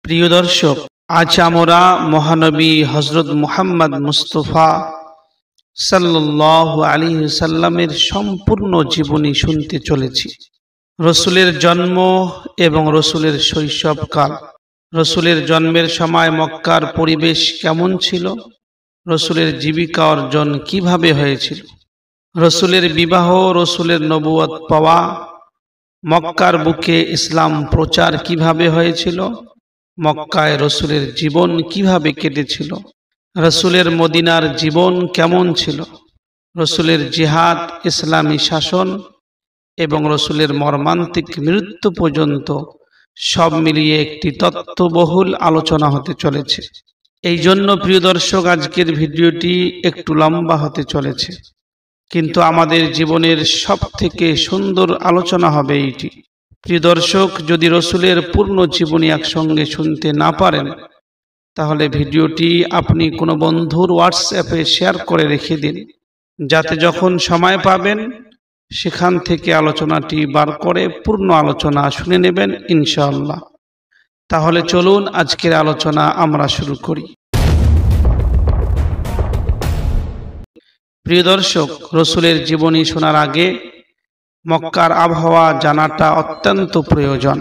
প্রিয় দর্শক, আজ আমরা মহানবী হযরত মুহাম্মদ মুস্তাফা সাল্লাল্লাহু আলাইহি সাল্লামের সম্পূর্ণ জীবনী শুনতে চলেছি। রসুলের জন্ম এবং রসুলের শৈশবকাল, রসুলের জন্মের সময় মক্কার পরিবেশ কেমন ছিল, রসুলের জীবিকা অর্জন কিভাবে হয়েছিল, রসুলের বিবাহ, রসুলের নবুয়ত পাওয়া, মক্কার বুকে ইসলাম প্রচার কিভাবে হয়েছিল, মক্কায় রসুলের জীবন কিভাবে কেটেছিল, রসুলের মদিনার জীবন কেমন ছিল, রসুলের জিহাদ, ইসলামী শাসন এবং রসুলের মর্মান্তিক মৃত্যু পর্যন্ত সব মিলিয়ে একটি তত্ত্ববহুল আলোচনা হতে চলেছে। এই জন্য প্রিয় দর্শক, আজকের ভিডিওটি একটু লম্বা হতে চলেছে, কিন্তু আমাদের জীবনের সব থেকে সুন্দর আলোচনা হবে এইটি। প্রিয় দর্শক, যদি রসুলের পূর্ণ জীবনী একসঙ্গে শুনতে না পারেন, তাহলে ভিডিওটি আপনি কোনো বন্ধুর হোয়াটসঅ্যাপে শেয়ার করে রেখে দিন, যাতে যখন সময় পাবেন সেখান থেকে আলোচনাটি বার করে পূর্ণ আলোচনা শুনে নেবেন ইনশাআল্লাহ। তাহলে চলুন আজকের আলোচনা আমরা শুরু করি। প্রিয় দর্শক, রসুলের জীবনী শোনার আগে মক্কার আবহাওয়া জানাটা অত্যন্ত প্রয়োজন।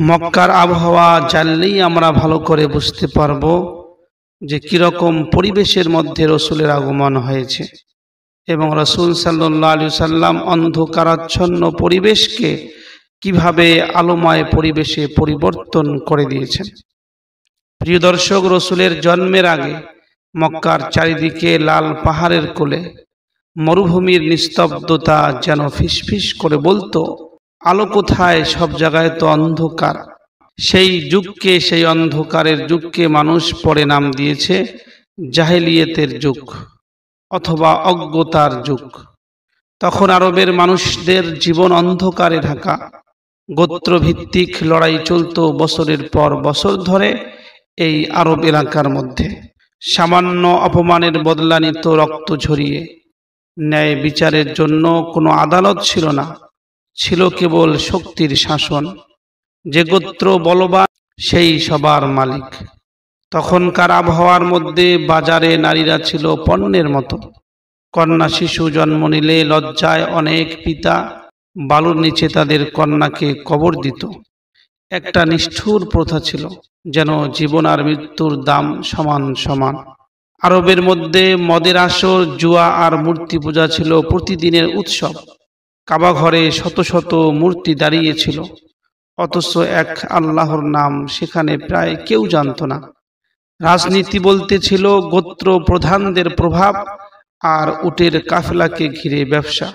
মক্কার আবহাওয়া জানলেই আমরা ভালো করে বুঝতে পারবো যে কিরকম পরিবেশের মধ্যে রসুলের আগমন হয়েছে এবং রসুল সাল্লাল্লাহু আলাইহি সাল্লাম অন্ধকারাচ্ছন্ন পরিবেশকে কিভাবে আলোময় পরিবেশে পরিবর্তন করে দিয়েছেন। প্রিয় দর্শক, রসুলের জন্মের আগে মক্কার চারিদিকে লাল পাহাড়ের কোলে মরুভূমির নিস্তব্ধতা যেন ফিসফিস করে বলতো, আলো কোথায়, সব জায়গায় তো অন্ধকার। সেই যুগকে, সেই অন্ধকারের যুগকে মানুষ পরে নাম দিয়েছে জাহেলিয়াতের যুগ অথবা অজ্ঞতার যুগ। তখন আরবের মানুষদের জীবন অন্ধকারে ঢাকা, গোত্রভিত্তিক লড়াই চলত বছরের পর বছর ধরে এই আরব এলাকার মধ্যে। সামান্য অপমানের বদলা নিত রক্ত ঝরিয়ে। ন্যায় বিচারের জন্য কোনো আদালত ছিল না, ছিল কেবল শক্তির শাসন। যে গোত্র বলবান সেই সবার মালিক। তখনকার আবহাওয়ার মধ্যে বাজারে নারীরা ছিল পণ্যের মতো। কন্যা শিশু জন্ম নিলে লজ্জায় অনেক পিতা বালুর নিচে তাদের কন্যাকে কবর দিত। একটা নিষ্ঠুর প্রথা ছিল, যেন জীবন আর মৃত্যুর দাম সমান সমান। আরবের মধ্যে মদের আসর, জুয়া আর মূর্তি পূজা ছিল প্রতিদিনের উৎসব। কাবা ঘরে শত শত মূর্তি দাঁড়িয়েছিল, অথচ এক আল্লাহর নাম সেখানে প্রায় কেউ জানত না। রাজনীতি বলতে ছিল গোত্র প্রধানদের প্রভাব আর উটের কাফেলাকে ঘিরে ব্যবসা।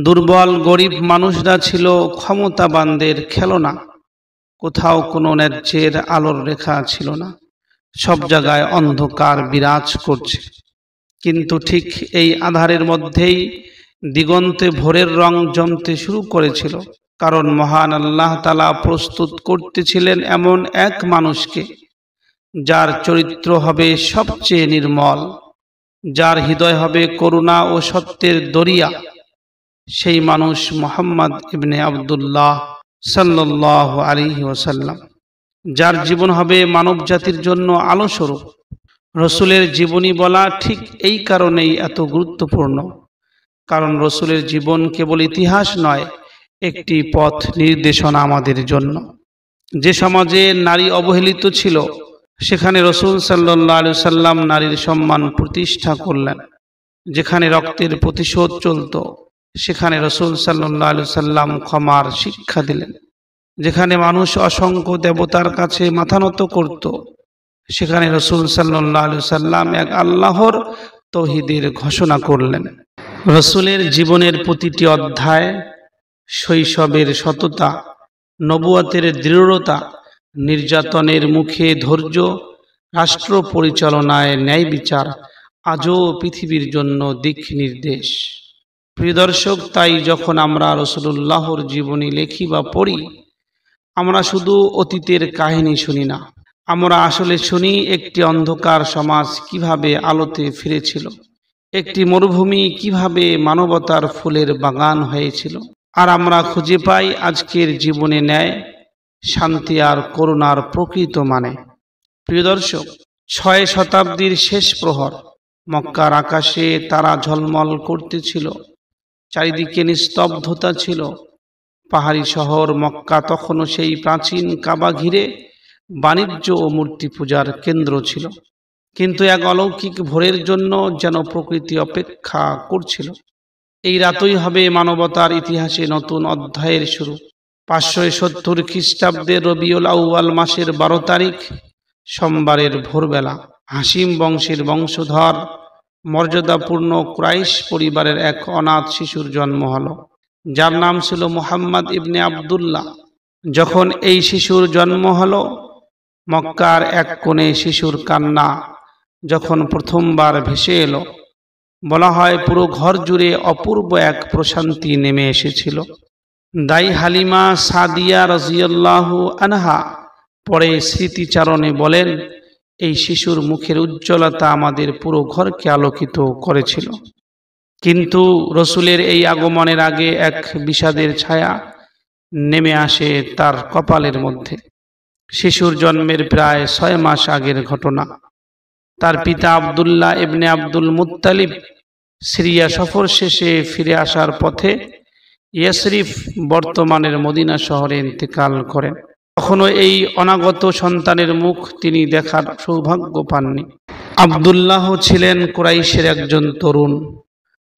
দুর্বল গরিব মানুষরা ছিল ক্ষমতাবানদের খেলনা। কোথাও কোনো ন্যায্যের আলোর রেখা ছিল না, সব জায়গায় অন্ধকার বিরাজ করছে। কিন্তু ঠিক এই আধারের মধ্যেই দিগন্তে ভোরের রং জমতে শুরু করেছিল, কারণ মহান আল্লাহ তাআলা প্রস্তুত করতেছিলেন এমন এক মানুষকে, যার চরিত্র হবে সবচেয়ে নির্মল, যার হৃদয় হবে করুণা ও সত্যের দরিয়া। সেই মানুষ মুহাম্মদ ইবনে আব্দুল্লাহ সাল্লাল্লাহু আলাইহি ওয়াসাল্লাম, যার জীবন হবে মানব জাতির জন্য আলোস্বরূপ। রসুলের জীবনী বলা ঠিক এই কারণেই এত গুরুত্বপূর্ণ, কারণ রসুলের জীবন কেবল ইতিহাস নয়, একটি পথ নির্দেশনা আমাদের জন্য। যে সমাজে নারী অবহেলিত ছিল, সেখানে রসুল সাল্লাল্লাহু আলাইহি সাল্লাম নারীর সম্মান প্রতিষ্ঠা করলেন। যেখানে রক্তের প্রতিশোধ চলত, সেখানে রসুল সাল্লাল্লাহু আলাইহি সাল্লাম ক্ষমার শিক্ষা দিলেন। যেখানে মানুষ অসংখ্য দেবতার কাছে মাথা নত করত, সেখানে রসুল সাল্লাল্লাহু আলাইহি সাল্লাম এক আল্লাহর তৌহিদের ঘোষণা করলেন। রসুলের জীবনের প্রতিটি অধ্যায়, শৈশবের সততা, নবুয়তের দৃঢ়তা, নির্যাতনের মুখে ধৈর্য, রাষ্ট্র পরিচালনায় ন্যায় বিচার, আজও পৃথিবীর জন্য দিক নির্দেশ। প্রিয় দর্শক, তাই যখন আমরা রাসূলুল্লাহর জীবনী লেখি বা পড়ি, আমরা শুধু অতীতের কাহিনী শুনি না, আমরা আসলে শুনি একটি অন্ধকার সমাজ কিভাবে আলোতে ফিরেছিল, একটি মরুভূমি কিভাবে মানবতার ফুলের বাগান হয়েছিল। আর আমরা খুঁজে পাই আজকের জীবনে ন্যায়, শান্তি আর করুণার প্রকৃত মানে। প্রিয় দর্শক, 6 শতাব্দীর শেষ প্রহর, মক্কার আকাশে তারা ঝলমল করতেছিল, চারিদিকে নিস্তব্ধতা ছিল। পাহাড়ি শহর মক্কা তখনও সেই প্রাচীন কাবা ঘিরে বাণিজ্য ও মূর্তি পূজার কেন্দ্র ছিল। কিন্তু এক অলৌকিক ভোরের জন্য যেন প্রকৃতি অপেক্ষা করছিল। এই রাতই হবে মানবতার ইতিহাসে নতুন অধ্যায়ের শুরু। 570 খ্রিস্টাব্দের রবিউল আউয়াল মাসের 12 তারিখ সোমবারের ভোরবেলা হাসিম বংশের বংশধর মর্যাদাপূর্ণ কুরাইশ পরিবারের এক অনাথ শিশুর জন্ম হলো, যার নাম ছিল মুহাম্মদ ইবনে আবদুল্লাহ। যখন এই শিশুর জন্ম হলো, মক্কার এক কোণে শিশুর কান্না যখন প্রথমবার ভেসে এলো, বলা হয় পুরো ঘর জুড়ে অপূর্ব এক প্রশান্তি নেমে এসেছিল। দাই হালিমা সাদিয়া রাদিয়াল্লাহু আনহা পরে স্মৃতিচারণে বলেন, এই শিশুর মুখের উজ্জ্বলতা আমাদের পুরো ঘরকে আলোকিত করেছিল। কিন্তু রসুলের এই আগমনের আগে এক বিষাদের ছায়া নেমে আসে তার কপালের মধ্যে। শিশুর জন্মের প্রায় 6 মাস আগের ঘটনা। তার পিতা আব্দুল্লাহ ইবনে আব্দুল মুত্তালিব সিরিয়া সফর শেষে ফিরে আসার পথে ইয়াসরিফ বর্তমানের মদিনা শহরে ইন্তেকাল করেন। কখনো এই অনাগত সন্তানের মুখ তিনি দেখার সৌভাগ্য পাননি। আব্দুল্লাহ ছিলেন কুরাইশের একজন তরুণ,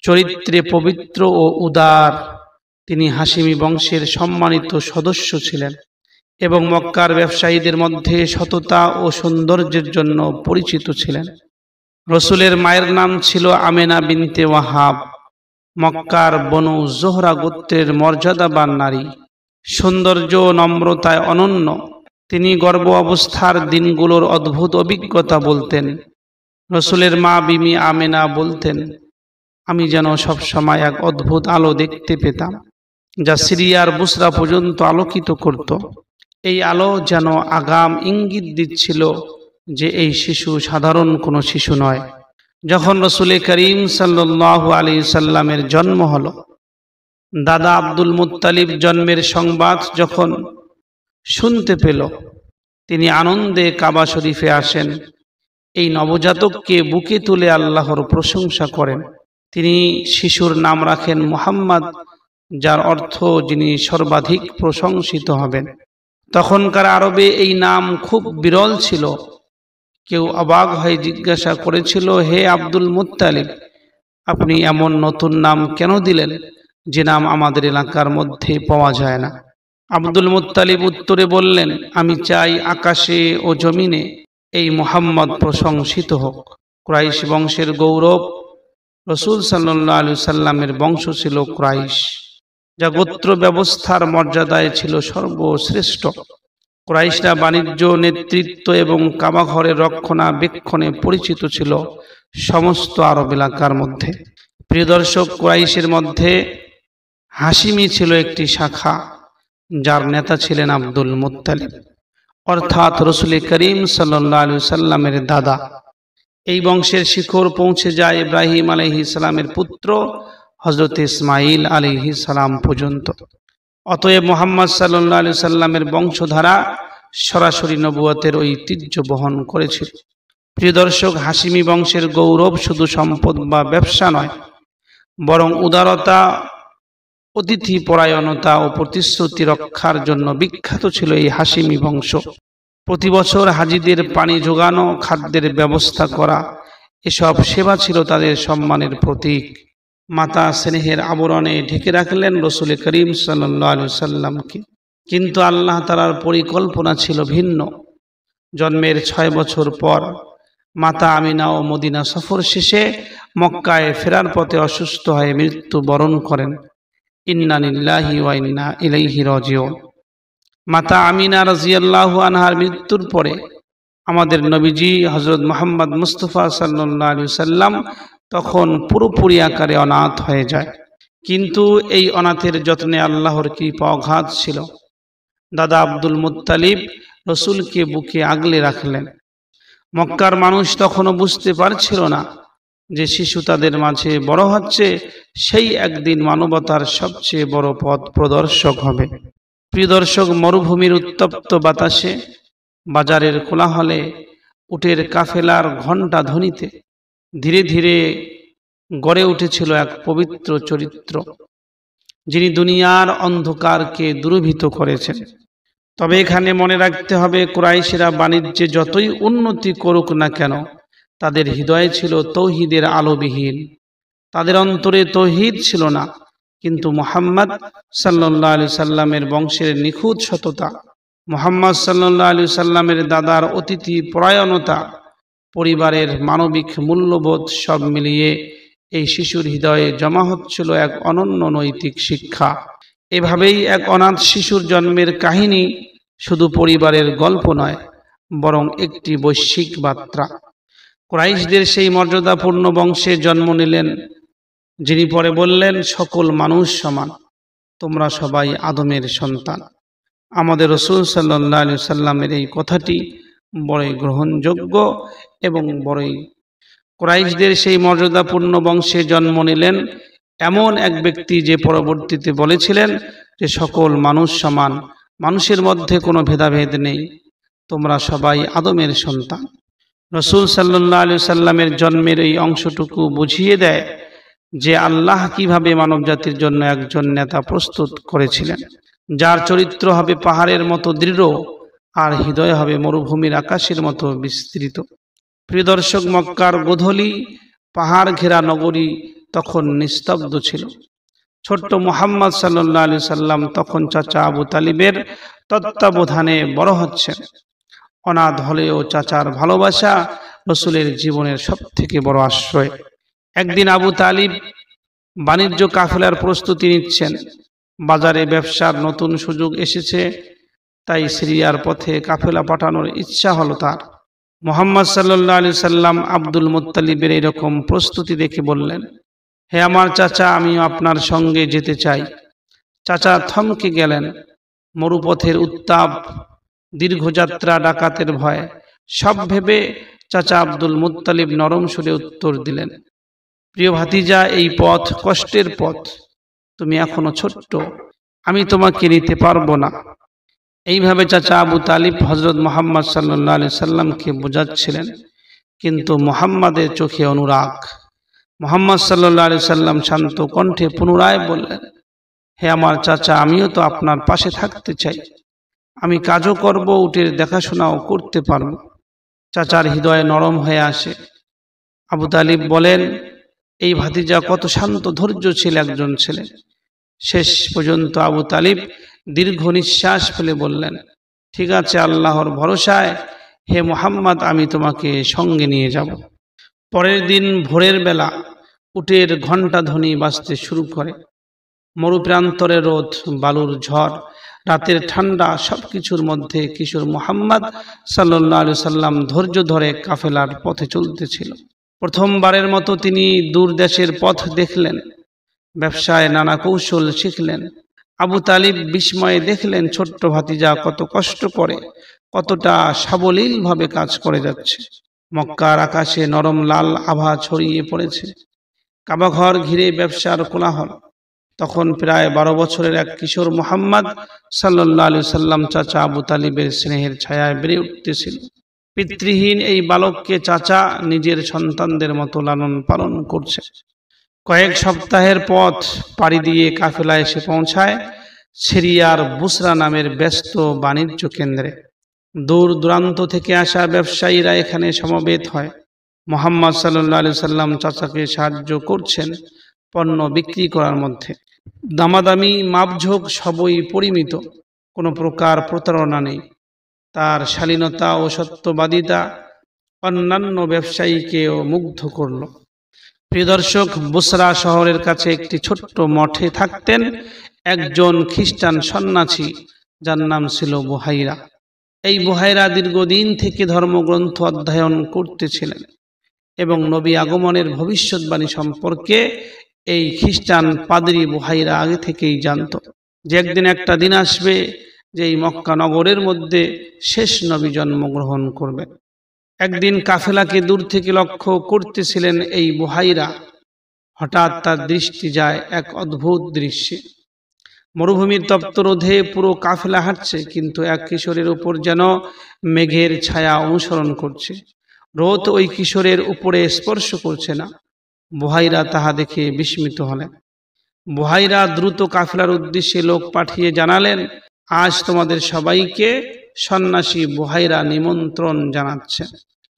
চরিত্রে পবিত্র ও উদার। তিনি হাশিমি বংশের সম্মানিত সদস্য ছিলেন এবং মক্কার ব্যবসায়ীদের মধ্যে সততা ও সৌন্দর্যের জন্য পরিচিত ছিলেন। রসুলের মায়ের নাম ছিল আমেনা বিনতে ওয়াহাব, মক্কার বনু জোহরা গোত্রের মর্যাদাবান নারী, সৌন্দর্য ও নম্রতায় অনন্য। তিনি গর্ভ অবস্থার দিনগুলোর অদ্ভুত অভিজ্ঞতা বলতেন। রসুলের মা বিবি আমেনা বলতেন, আমি যেন সবসময় এক অদ্ভুত আলো দেখতে পেতাম, যা সিরিয়ার বুসরা পর্যন্ত আলোকিত করত। এই আলো যেন আগাম ইঙ্গিত দিচ্ছিল যে এই শিশু সাধারণ কোনো শিশু নয়। যখন রসুল করিম সাল্লাল্লাহু আলাইহি সাল্লামের জন্ম হলো, দাদা আব্দুল মুত্তালিব জন্মের সংবাদ যখন শুনতে পেল, তিনি আনন্দে কাবা শরীফে আসেন। এই নবজাতককে বুকে তুলে আল্লাহর প্রশংসা করেন। তিনি শিশুর নাম রাখেন মুহাম্মদ, যার অর্থ যিনি সর্বাধিক প্রশংসিত হবেন। তখনকার আরবে এই নাম খুব বিরল ছিল। কেউ অবাক হয়ে জিজ্ঞাসা করেছিল, হে আব্দুল মুত্তালিব, আপনি এমন নতুন নাম কেন দিলেন যে নাম আমাদের এলাকার মধ্যে পাওয়া যায় না? আব্দুল মুত্তালিব উত্তরে বললেন, আমি চাই আকাশে ও জমিনে এই মুহাম্মদ প্রশংসিত হোক। কুরাইশ বংশের গৌরব। রসুল সাল্লাল্লাহু আলাইহি সাল্লামের বংশ ছিল কুরাইশ, যা গোত্র ব্যবস্থার মর্যাদায় ছিল সর্বশ্রেষ্ঠ। কুরাইশরা বাণিজ্য, নেতৃত্ব এবং কাবা ঘরের রক্ষণাবেক্ষণে পরিচিত ছিল সমস্ত আরব এলাকার মধ্যে। প্রিয় দর্শক, কুরাইশের মধ্যে হাশিমি ছিল একটি শাখা, যার নেতা ছিলেন আব্দুল মুত্তালিব, অর্থাৎ রসুল করিম সাল্লাল্লাহু আলাইহি সাল্লামের দাদা। এই বংশের শিখর পৌঁছে যায় ইব্রাহিম আলাইহিস সালামের পুত্র হযরত ইসমাঈল আলাইহিস সালাম পর্যন্ত। অতএব মুহাম্মদ সাল্লাল্লাহু আলাইহি সাল্লামের বংশধারা সরাসরি নবুয়তের ঐতিহ্য বহন করেছিল। প্রিয় দর্শক, হাশিমি বংশের গৌরব শুধু সম্পদ বা ব্যবসা নয়, বরং উদারতা, অতিথি পরায়ণতা ও প্রতিশ্রুতি রক্ষার জন্য বিখ্যাত ছিল এই হাশিমি বংশ। প্রতি বছর হাজিদের পানি যোগানো, খাদ্যের ব্যবস্থা করা, এসব সেবা ছিল তাদের সম্মানের প্রতীক। মাতা স্নেহের আবরণে ঢেকে রাখলেন রসুল করিম সাল্লাল্লাহু আলাইহি সাল্লামকে। কিন্তু আল্লাহ তাআলার পরিকল্পনা ছিল ভিন্ন। জন্মের 6 বছর পর মাতা আমিনা ও মদিনা সফর শেষে মক্কায় ফেরার পথে অসুস্থ হয়ে মৃত্যুবরণ করেন। ইন্না লিল্লাহি ওয়া ইন্না ইলাইহি রাজিউন। মাতা আমিনা রাদিয়াল্লাহু আনহার মৃত্যুর পরে আমাদের নবীজি হযরত মুহাম্মদ মুস্তাফা সাল্লাল্লাহু আলাইহি সাল্লাম তখন পুরোপুরি আকারে অনাথ হয়ে যায়। কিন্তু এই অনাথের যত্নে আল্লাহর কৃপা অগাধ ছিল। দাদা আব্দুল মুত্তালিব রসুলকে বুকে আগলে রাখলেন। মক্কার মানুষ তখনও বুঝতে পারছিল না যে শিশু তাদের মাঝে বড় হচ্ছে, সেই একদিন মানবতার সবচেয়ে বড় পথ প্রদর্শক হবে। প্রিয় দর্শক, মরুভূমির উত্তপ্ত বাতাসে, বাজারের কোলাহলে, উটের কাফেলার ঘণ্টা ধ্বনিতে ধীরে ধীরে গড়ে উঠেছিল এক পবিত্র চরিত্র, যিনি দুনিয়ার অন্ধকারকে দূরীভূত করেছেন। তবে এখানে মনে রাখতে হবে, কুরাইশেরা বাণিজ্যে যতই উন্নতি করুক না কেন, তাদের হৃদয়ে ছিল তৌহিদের আলোবিহীন, তাদের অন্তরে তৌহিদ ছিল না। কিন্তু মুহাম্মদ সাল্লাল্লাহু আলাইহি সাল্লামের বংশের নিখুঁত সততা, মুহাম্মদ সাল্লাল্লাহু আলাইহি সাল্লামের দাদার অতিথি পরায়ণতা, পরিবারের মানবিক মূল্যবোধ সব মিলিয়ে এই শিশুর হৃদয়ে জমা হচ্ছিল এক অনন্য নৈতিক শিক্ষা। এভাবেই এক অনাথ শিশুর জন্মের কাহিনী শুধু পরিবারের গল্প নয়, বরং একটি বৈশ্বিক বার্তা। কুরাইশদের সেই মর্যাদাপূর্ণ বংশে জন্ম নিলেন যিনি পরে বললেন, সকল মানুষ সমান, তোমরা সবাই আদমের সন্তান। আমাদের রাসূল সাল্লাল্লাহু আলাইহি সাল্লামের এই কথাটি বড়ই গ্রহণযোগ্য এবং বড়ই। কুরাইশদের সেই মর্যাদাপূর্ণ বংশে জন্ম নিলেন এমন এক ব্যক্তি, যে পরবর্তীতে বলেছিলেন যে সকল মানুষ সমান, মানুষের মধ্যে কোনো ভেদাভেদ নেই, তোমরা সবাই আদমের সন্তান। রাসূল সাল্লাল্লাহু আলাইহি সাল্লামের জন্মের এই অংশটুকু বুঝিয়ে দেয় যে আল্লাহ কিভাবে মানবজাতির জন্য একজন নেতা প্রস্তুত করেছিলেন, যার চরিত্র হবে পাহাড়ের মতো দৃঢ় আর হৃদয় হবে মরুভূমির আকাশের মতো বিস্তৃত। প্রিয় দর্শক, মক্কার গোধূলি পাহাড় ঘেরা নগরী তখন নিস্তব্ধ ছিল। ছোট্ট মুহাম্মদ সাল্লাল্লাহু আলাইহি সাল্লাম তখন চাচা আবু তালিবের তত্ত্বাবধানে বড় হচ্ছেন। অনাথ হলেও চাচার ভালোবাসা রাসূলের জীবনের সবথেকে বড় আশ্রয়। একদিন আবু তালিব বাণিজ্য কাফেলার প্রস্তুতি নিচ্ছেন। বাজারে ব্যবসার নতুন সুযোগ এসেছে, তাই সিরিয়ার পথে কাফেলা পাঠানোর ইচ্ছা হলো তার। মুহাম্মদ সাল্লাল্লাহু আলাইহি সাল্লাম আব্দুল মুত্তালিবের এরকম প্রস্তুতি দেখে বললেন, হে আমার চাচা, আমিও আপনার সঙ্গে যেতে চাই। চাচা থমকে গেলেন। মরুপথের উত্তাপ, দীর্ঘযাত্রা, ডাকাতের ভয় সব ভেবে চাচা আব্দুল মুত্তালিব নরম সুরে উত্তর দিলেন, প্রিয় ভাতিজা, এই পথ কষ্টের পথ, তুমি এখনো ছোট্ট, আমি তোমাকে নিতে পারবো না। এইভাবে চাচা আবু তালিব হযরত মুহাম্মদ সাল্লাল্লাহু আলাইহি সাল্লামকে বোঝাচ্ছিলেন, কিন্তু মুহাম্মাদের চোখে অনুরাগ। মুহাম্মদ সাল্লাল্লাহু আলাইহি সাল্লাম শান্ত কণ্ঠে পুনরায় বললেন, হে আমার চাচা, আমিও তো আপনার পাশে থাকতে চাই, আমি কাজও করব, উটের দেখাশোনাও করতে পারব। চাচার হৃদয়ে নরম হয়ে আসে। আবু তালিব বলেন, এই ভাতিজা কত শান্ত ধৈর্যশীল একজন ছেলে। শেষ পর্যন্ত আবু তালিব দীর্ঘ নিঃশ্বাস ফেলে বললেন, ঠিক আছে, আল্লাহর ভরসায় হে মুহাম্মদ, আমি তোমাকে সঙ্গে নিয়ে যাব। পরের দিন ভোরের বেলা উটের ঘণ্টা ধ্বনি বাজতে শুরু করে। মরুপ্রান্তরে রোদ, বালুর ঝড়, রাতের ঠান্ডা, সবকিছুর মধ্যে কিশোর মুহাম্মদ সাল্লাল্লাহু আলাইহি সাল্লাম ধৈর্য ধরে কাফেলার পথে চলতেছিল। প্রথমবারের মতো তিনি দূর দেশের পথ দেখলেন, ব্যবসায় নানা কৌশল শিখলেন। আবু তালিব বিস্ময়ে দেখলেন ছোট্ট ভাতিজা কত কষ্ট করে, কতটা সাবলীলভাবে কাজ করে যাচ্ছে। মক্কার আকাশে নরম লাল আভা ছড়িয়ে পড়েছে, কাবাঘর ঘিরে ব্যবসার কোলাহল। তখন প্রায় 12 বছরের এক কিশোর মুহাম্মদ সাল্লাল্লাহু আলাইহি সাল্লাম চাচা আবু তালিবের স্নেহের ছায়ায় বেড়ে উঠতেছিল। পিতৃহীন এই বালককে চাচা নিজের সন্তানদের মতো লালন পালন করছে। কয়েক সপ্তাহের পথ পাড়ি দিয়ে কাফেলা এসে পৌঁছায় সিরিয়ার বুসরা নামের ব্যস্ত বাণিজ্য কেন্দ্রে। দূর দূরান্ত থেকে আসা ব্যবসায়ীরা এখানে সমবেত হয়। মুহাম্মদ সাল্লাল্লাহু আলাইহি সাল্লাম চাচাকে সাহায্য করছেন পণ্য বিক্রি করার মধ্যে। দামাদামি, মাপঝোঁক সবই পরিমিত, কোনো প্রকার প্রতারণা নেই। তার শালীনতা ও সত্যবাদিতা অন্যান্য ব্যবসায়ীকেও মুগ্ধ করল। প্রিয় দর্শক, বুসরা শহরের কাছে একটি ছোট্ট মঠে থাকতেন একজন খ্রিস্টান সন্ন্যাসী, যার নাম ছিল বুহাইরা। এই বুহাইরা দীর্ঘদিন থেকে ধর্মগ্রন্থ অধ্যয়ন করতেছিলেন এবং নবী আগমনের ভবিষ্যৎবাণী সম্পর্কে এই খ্রিস্টান পাদ্রী বুহাইরা আগে থেকেই জানত যে একদিন একটা দিন আসবে যে এই মক্কা নগরের মধ্যে শেষ নবী জন্মগ্রহণ করবেন। একদিন কাফেলাকে দূর থেকে লক্ষ্য করতেছিলেন এই বুহাইরা। হঠাৎ তার দৃষ্টি যায় এক অদ্ভুত দৃশ্যে। মরুভূমির তপ্ত রোধে পুরো কাফেলা হাঁটছে, কিন্তু এক কিশোরের উপর যেন মেঘের ছায়া অনুসরণ করছে। রোদ ওই কিশোরের উপরে স্পর্শ করছে না। বুহাইরা তাহা দেখে বিস্মিত হলেন। বুহাইরা দ্রুত কাফেলার উদ্দেশ্যে লোক পাঠিয়ে জানালেন, আজ তোমাদের সবাইকে সন্ন্যাসী বুহাইরা নিমন্ত্রণ জানাচ্ছে।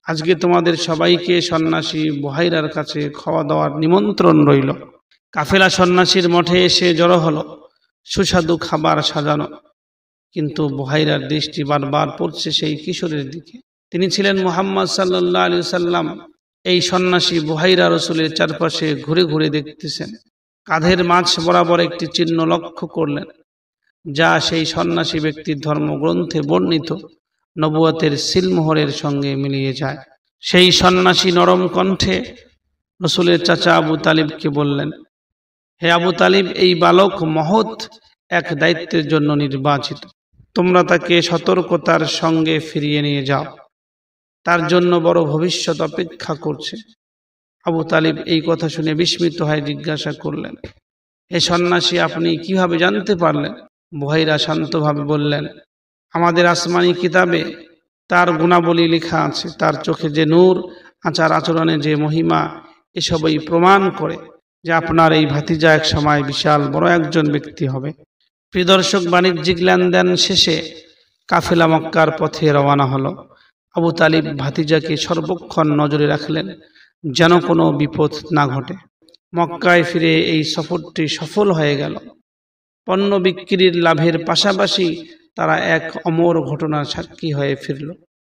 আজকে তোমাদের সবাইকে সন্ন্যাসী বুহাইরার কাছে খাওয়া দাওয়ার নিমন্ত্রণ রইল। কাফেলা সন্ন্যাসীর মঠে এসে জড়ো হলো, সুস্বাদু খাবার সাজানো। কিন্তু বুহাইরার দৃষ্টি বারবার পড়ছে সেই কিশোরের দিকে। তিনি ছিলেন মুহাম্মদ সাল্লাল্লাহু আলাইহি সাল্লাম। এই সন্ন্যাসী বুহাইরা রসুলের চারপাশে ঘুরে ঘুরে দেখতেছেন। কাঁধের মাঝ বরাবর একটি চিহ্ন লক্ষ্য করলেন, যা সেই সন্ন্যাসী ব্যক্তির ধর্মগ্রন্থে বর্ণিত নবুয়তের সিলমোহরের সঙ্গে মিলিয়ে যায়। সেই সন্ন্যাসী নরম কণ্ঠে রসুলের চাচা আবু তালিবকে বললেন, হে আবু তালিব, এই বালক মহৎ এক দায়িত্বের জন্য নির্বাচিত। তোমরা তাকে সতর্কতার সঙ্গে ফিরিয়ে নিয়ে যাও, তার জন্য বড় ভবিষ্যৎ অপেক্ষা করছে। আবু তালিব এই কথা শুনে বিস্মিত হয়ে জিজ্ঞাসা করলেন, হে সন্ন্যাসী, আপনি কিভাবে জানতে পারলেন? বুহাইরা শান্তভাবে বললেন, আমাদের আসমানি কিতাবে তার গুণাবলী লেখা আছে। তার চোখে যে নূর, আচার আচরণে যে মহিমা, এসবই প্রমাণ করে যে আপনার এই ভাতিজা এক সময় বিশাল বড় একজন ব্যক্তি হবে। প্রিয় দর্শক, বাণিজ্যিক লেনদেন শেষে কাফেলা মক্কার পথে রওনা হলো। আবু তালিব ভাতিজাকে সর্বক্ষণ নজরে রাখলেন, যেন কোনো বিপদ না ঘটে। মক্কায় ফিরে এই সফরটি সফল হয়ে গেল। পণ্য বিক্রির লাভের পাশাপাশি তারা এক অমর ঘটনার সাক্ষী হয়ে ফিরল।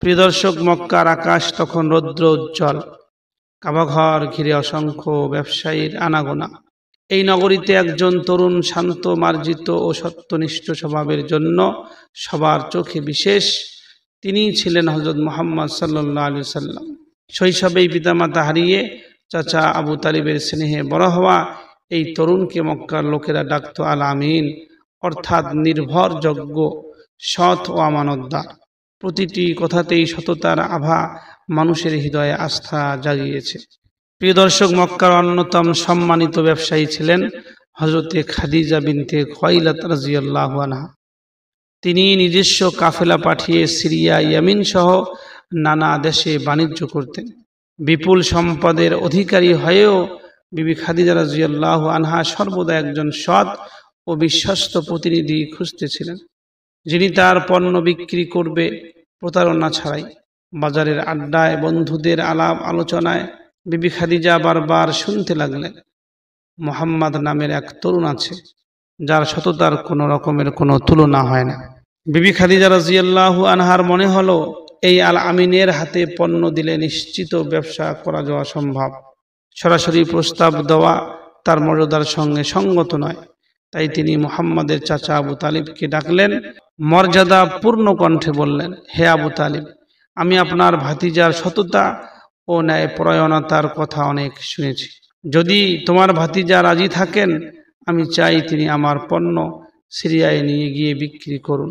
প্রিয় দর্শক, মক্কার আকাশ তখন রৌদ্র উজ্জ্বল। কাবাঘর ঘিরে অসংখ্য ব্যবসায়ীর আনাগোনা। এই নগরীতে একজন তরুণ, শান্ত, মার্জিত ও সত্যনিষ্ঠ স্বভাবের জন্য সবার চোখে বিশেষ। তিনিই ছিলেন হযরত মুহাম্মদ সাল্লাল্লাহু আলাইহি সাল্লাম। শৈশবেই পিতামাতা হারিয়ে চাচা আবু তালিবের স্নেহে বড় হওয়া এই তরুণকে মক্কার লোকেরা ডাকত আল আমিন, অর্থাৎ নির্ভরযোগ্য, সৎ ও আমানতদার। প্রতিটি কথাতেই সততার আভা মানুষের হৃদয়ে আস্থা জাগিয়েছে। প্রিয় দর্শক, মক্কার অন্যতম সম্মানিত ব্যবসায়ী ছিলেন হযরতে খাদিজা বিনতে খুয়াইলাদ রাদিয়াল্লাহু আনহা। তিনি নিজস্ব কাফেলা পাঠিয়ে সিরিয়া, ইয়েমেন সহ নানা দেশে বাণিজ্য করতেন। বিপুল সম্পদের অধিকারী হয়েও বিবি খাদিজা রাদিয়াল্লাহু আনহা সর্বদা একজন সৎ ও বিশ্বস্ত প্রতিনিধি খুঁজতেছিলেন, যিনি তার পণ্য বিক্রি করবে প্রতারণা ছাড়াই। বাজারের আড্ডায়, বন্ধুদের আলাপ আলোচনায় বিবি খাদিজা বারবার শুনতে লাগলেন, মুহাম্মদ নামের এক তরুণ আছে যার সততার কোনো রকমের কোনো তুলনা হয় না। বিবি খাদিজা রাদিয়াল্লাহু আনহার মনে হলো, এই আল আমিনের হাতে পণ্য দিলে নিশ্চিত ব্যবসা করা যাওয়া সম্ভব। সরাসরি প্রস্তাব দেওয়া তার মর্যাদার সঙ্গে সঙ্গত নয়। তাই তিনি মুহাম্মাদের চাচা আবু তালিবকে ডাকলেন, মর্যাদা পূর্ণ কণ্ঠে বললেন, হে আবু তালিব, আমি আপনার ভাতিজার সততা ও ন্যায়পরায়ণতার কথা অনেক শুনেছি। যদি তোমার ভাতিজা রাজি থাকেন, আমি চাই তিনি আমার পণ্য সিরিয়ায় নিয়ে গিয়ে বিক্রি করুন।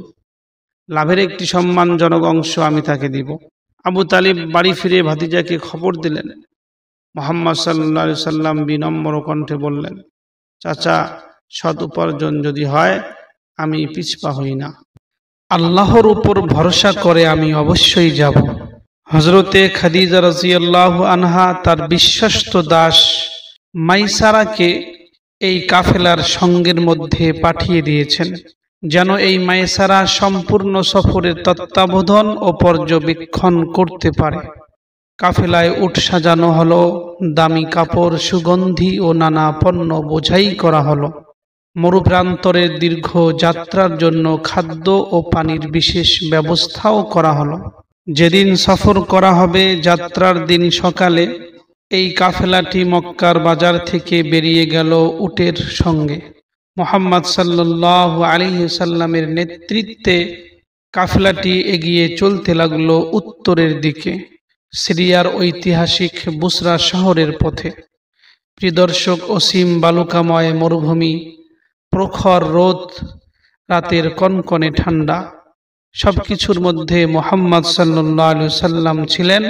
লাভের একটি সম্মানজনক অংশ আমি তাকে দিব। আবু তালিব বাড়ি ফিরে ভাতিজাকে খবর দিলেন। মুহাম্মদ সাল্লাল্লাহু আলাইহি সাল্লাম বিনম্র কণ্ঠে বললেন, চাচা, সৎ উপার্জন যদি হয় আমি পিছপা হই না। আল্লাহর উপর ভরসা করে আমি অবশ্যই যাব। হযরতে খাদিজা রাদিয়াল্লাহু আনহা তার বিশ্বস্ত দাস মাইসারাকে এই কাফেলার সঙ্গের মধ্যে পাঠিয়ে দিয়েছেন, যেন এই মাইসারা সম্পূর্ণ সফরের তত্ত্বাবধান ও পর্যবেক্ষণ করতে পারে। কাফেলায় উট সাজানো হলো, দামি কাপড়, সুগন্ধি ও নানা পণ্য বোঝাই করা হলো। মরুপ্রান্তরের দীর্ঘ যাত্রার জন্য খাদ্য ও পানির বিশেষ ব্যবস্থাও করা হলো। যেদিন সফর করা হবে, যাত্রার দিন সকালে এই কাফেলাটি মক্কার বাজার থেকে বেরিয়ে গেল উটের সঙ্গে। মুহাম্মদ সাল্লাল্লাহু আলাইহি সাল্লামের নেতৃত্বে কাফেলাটি এগিয়ে চলতে লাগলো উত্তরের দিকে, সিরিয়ার ঐতিহাসিক বুসরা শহরের পথে। প্রিয় দর্শক, অসীম বালুকাময় মরুভূমি, প্রখর রোদ, রাতের কনকনে ঠান্ডা, সবকিছুর মধ্যে মুহাম্মদ সাল্লাল্লাহু আলাইহি সাল্লাম ছিলেন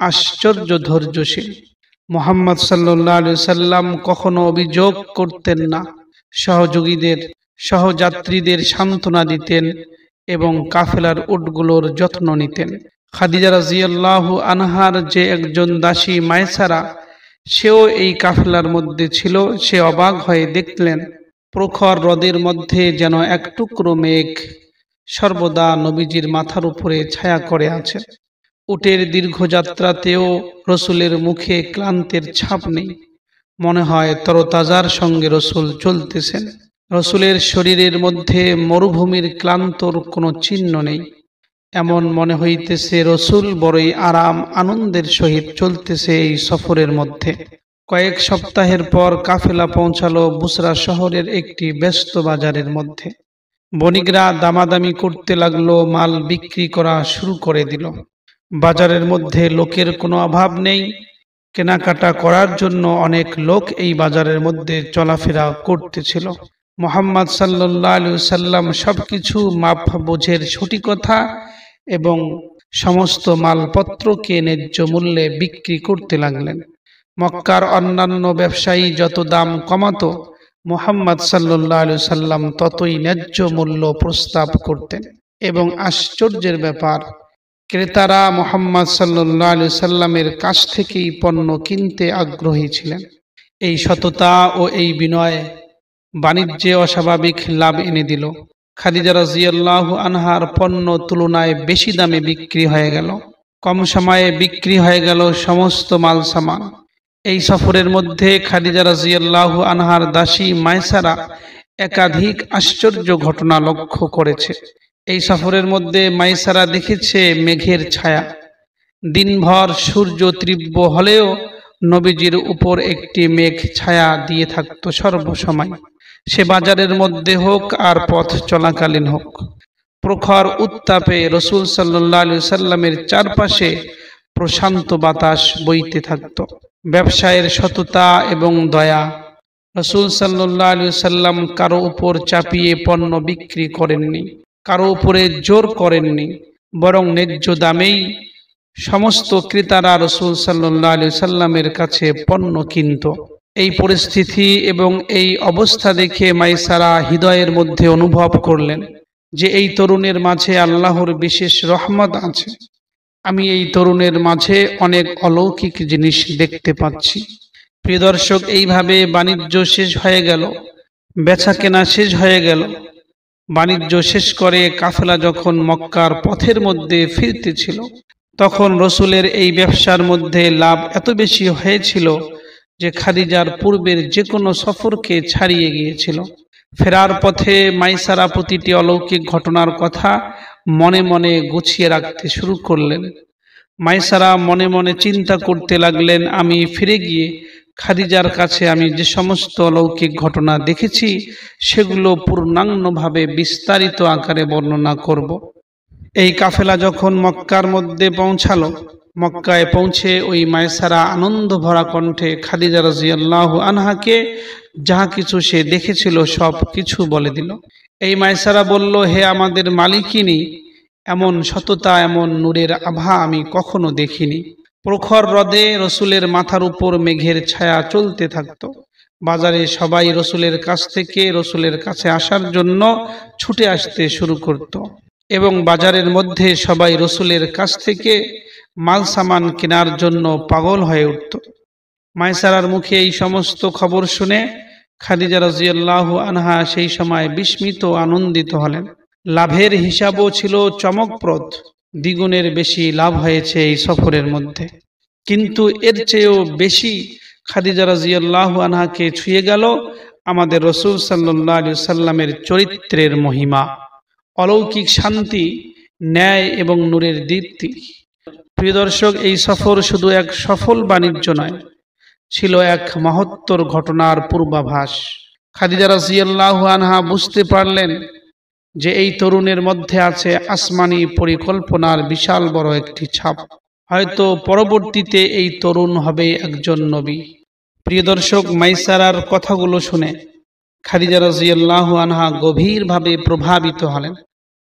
আশ্চর্য ধৈর্যশীল। মুহাম্মদ সাল্লাল্লাহু আলাইহি সাল্লাম কখনো অভিযোগ করতেন না। সহযোগীদের সহযাত্রীদের সান্ত্বনা দিতেন এবং কাফেলার উটগুলোর যত্ন নিতেন। খাদিজা রাদিয়াল্লাহু আনহার যে একজন দাসী মায়সারা, সেও এই কাফেলার মধ্যে ছিল। সে অবাক হয়ে দেখলেন প্রখর রোদের মধ্যে যেন এক টুকরো মেঘ সর্বদা নবীজির মাথার উপরে ছায়া করে আছে। উটের দীর্ঘ যাত্রাতেও রসুলের মুখে ক্লান্তের ছাপ নেই। মনে হয় তরতাজার সঙ্গে রসুল চলতেছেন। রসুলের শরীরের মধ্যে মরুভূমির ক্লান্তর কোনো চিহ্ন নেই। এমন মনে হইতেছে রসুল বড়ই আরাম আনন্দের সহিত চলতেছে এই সফরের মধ্যে। কয়েক সপ্তাহের পর কাফেলা পৌঁছালো বুসরা শহরের একটি ব্যস্ত বাজারের মধ্যে। বণিকরা দামাদামি করতে লাগলো, মাল বিক্রি করা শুরু করে দিল। বাজারের মধ্যে লোকের কোনো অভাব নেই। কেনাকাটা করার জন্য অনেক লোক এই বাজারের মধ্যে চলাফেরা করতেছিল। মুহাম্মদ সাল্লাল্লাহু আলাইহি ওয়াসাল্লাম সবকিছু মাপ বোঝের সঠিকতা এবং সমস্ত মালপত্রকে ন্যায্য মূল্যে বিক্রি করতে লাগলেন। মক্কার অন্যান্য ব্যবসায়ী যত দাম কমাতো, মুহাম্মদ সাল্লাল্লাহু আলাইহি ওয়াসাল্লাম ততই ন্যায্য মূল্য প্রস্তাব করতেন। এবং আশ্চর্যের ব্যাপার, ক্রেতারা মুহাম্মদ সাল্লাল্লাহু আলাইহি ওয়াসাল্লামের কাছ থেকেই পণ্য কিনতে আগ্রহী ছিলেন। এই সততা ও এই বিনয় বাণিজ্যে অস্বাভাবিক লাভ এনে দিল। খাদিজা রাদিয়াল্লাহু আনহার পণ্য তুলনায় বেশি দামে বিক্রি হয়ে গেল। কম সময়ে বিক্রি হয়ে গেল সমস্ত মাল সামান। এই সফরের মধ্যে খাদিজা রাদিয়াল্লাহু আনহার দাসী মায়সারা একাধিক আশ্চর্য ঘটনা লক্ষ্য করেছে। এই সফরের মধ্যে মায়সারা দেখেছে মেঘের ছায়া। দিনভর সূর্য তীব্র হলেও নবীজির উপর একটি মেঘ ছায়া দিয়ে থাকত সর্বসময়। সে বাজারের মধ্যে হোক আর পথ চলাকালীন হোক, প্রখর উত্তাপে রসুল সাল্লাল্লাহু আলাইহি ওয়াসাল্লামের চারপাশে প্রশান্ত বাতাস বইতে থাকত। ব্যবসায়ের সততা এবং দয়া। রসুল সাল্লাল্লাহু আলাইহি ওয়াসাল্লাম কারো উপর চাপিয়ে পণ্য বিক্রি করেননি, কারো উপরে জোর করেননি, বরং ন্যায্য দামেই সমস্ত ক্রেতারা রসুল সাল্লাল্লাহু আলাইহি ওয়াসাল্লামের কাছে পণ্য কিনত। এই পরিস্থিতি এবং এই অবস্থা দেখে মায়সারা হৃদয়ের মধ্যে অনুভব করলেন যে এই তরুণের মাঝে আল্লাহর বিশেষ রহমত আছে। আমি এই তরুণের মাঝে অনেক অলৌকিক জিনিস দেখতে পাচ্ছি। প্রিয় দর্শক, এইভাবে বাণিজ্য শেষ হয়ে গেল, বেচা কেনা শেষ হয়ে গেল। বাণিজ্য শেষ করে কাফেলা যখন মক্কার পথের মধ্যে ফিরতেছিল, তখন রসুলের এই ব্যবসার মধ্যে লাভ এত বেশি হয়েছিল যে খাদিজার পূর্বের যে কোনো সফরকে ছাড়িয়ে গিয়েছিল। ফেরার পথে মায়সারা প্রতিটি অলৌকিক ঘটনার কথা মনে মনে গুছিয়ে রাখতে শুরু করলেন। মায়সারা মনে মনে চিন্তা করতে লাগলেন, আমি ফিরে গিয়ে খাদিজার কাছে আমি যে সমস্ত অলৌকিক ঘটনা দেখেছি সেগুলো পূর্ণাঙ্গভাবে বিস্তারিত আকারে বর্ণনা করব। এই কাফেলা যখন মক্কার মধ্যে পৌঁছালো, মক্কায় পৌঁছে ওই মায়সারা আনন্দ ভরা কণ্ঠে খাদিজা রাদিয়াল্লাহু আনহাকে যাহা কিছু সে দেখেছিল সব কিছু বলে দিল। এই মায়সারা বলল, হে আমাদের মালিকিনী, এমন সততা, এমন নূরের আভা আমি কখনো দেখিনি। প্রখর রদে রসুলের মাথার উপর মেঘের ছায়া চলতে থাকত। বাজারে সবাই রসুলের কাছ থেকে রসুলের কাছে আসার জন্য ছুটে আসতে শুরু করত এবং বাজারের মধ্যে সবাই রসুলের কাছ থেকে মাল সামান কেনার জন্য পাগল হয়ে উঠত। মায়সারার মুখে এই সমস্ত খবর শুনে খাদিজা রাদিয়াল্লাহু আনহা সেই সময় বিস্মিত আনন্দিত হলেন। লাভের হিসাবও ছিল চমকপ্রদ। দ্বিগুণের বেশি লাভ হয়েছে এই সফরের মধ্যে। কিন্তু এর চেয়েও বেশি খাদিজা রাদিয়াল্লাহু আনহাকে ছুঁয়ে গেল আমাদের রসুল সাল্লাল্লাহু আলাইহি ওয়াসাল্লামের চরিত্রের মহিমা, অলৌকিক শান্তি, ন্যায় এবং নূরের দীপ্তি। প্রিয় দর্শক, এই সফর শুধু এক সফল বাণিজ্য নয়, ছিল এক মহত্তর ঘটনার পূর্বাভাস। খাদিজা রাদিয়াল্লাহু আনহা বুঝতে পারলেন যে এই তরুণের মধ্যে আছে আসমানি পরিকল্পনার বিশাল বড় একটি ছাপ। হয়তো পরবর্তীতে এই তরুণ হবে একজন নবী। প্রিয় দর্শক, মায়সারার কথাগুলো শুনে খাদিজা রাদিয়াল্লাহু আনহা গভীরভাবে প্রভাবিত হলেন।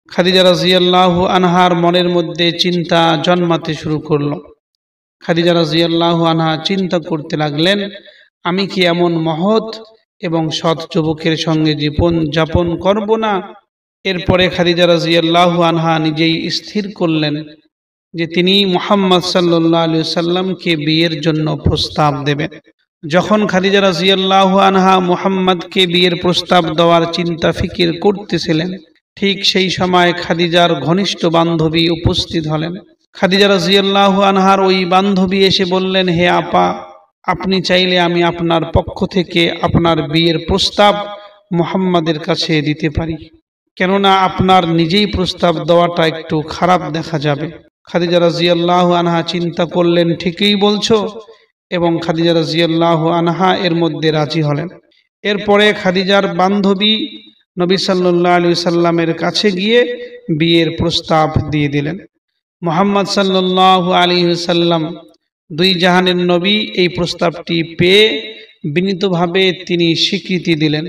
খাদিজা রাদিয়াল্লাহু আনহার মনের মধ্যে চিন্তা জন্মাতে শুরু করলো। খাদিজা রাদিয়াল্লাহু আনহা চিন্তা করতে লাগলেন, আমি কি এমন মহৎ এবং সৎ যুবকের সঙ্গে জীবন যাপন করব না? এরপরে খাদিজা রাদিয়াল্লাহু আনহা নিজেই স্থির করলেন যে তিনি মুহাম্মদ সাল্লাল্লাহু আলাইহি সাল্লামকে বিয়ের জন্য প্রস্তাব দেবেন। যখন খাদিজা রাদিয়াল্লাহু আনহা মুহাম্মদকে বিয়ের প্রস্তাব দেওয়ার চিন্তা ফিকির করতেছিলেন, ঠিক সেই সময় খাদিজার ঘনিষ্ঠ বান্ধবী উপস্থিত হলেন। খাদিজা রাদিয়াল্লাহু আনহার ওই বান্ধবী এসে বললেন, হে আপা, আপনি চাইলে আমি আপনার পক্ষ থেকে আপনার বিয়ের প্রস্তাব মুহাম্মাদের কাছে দিতে পারি, কেননা আপনার নিজেই প্রস্তাব দেওয়াটা একটু খারাপ দেখা যাবে। খাদিজা রাদিয়াল্লাহু আনহা চিন্তা করলেন, ঠিকই বলছো, এবং খাদিজা রাদিয়াল্লাহু আনহা এর মধ্যে রাজি হলেন। এরপরে খাদিজার বান্ধবী নবী সাল্লাল্লাহু আলাইহি সাল্লামের কাছে গিয়ে বিয়ের প্রস্তাব দিয়ে দিলেন। মুহাম্মদ সাল্লাল্লাহু আলাইহি সাল্লাম, দুই জাহানের নবী, এই প্রস্তাবটি পেয়ে বিনীতভাবে তিনি স্বীকৃতি দিলেন।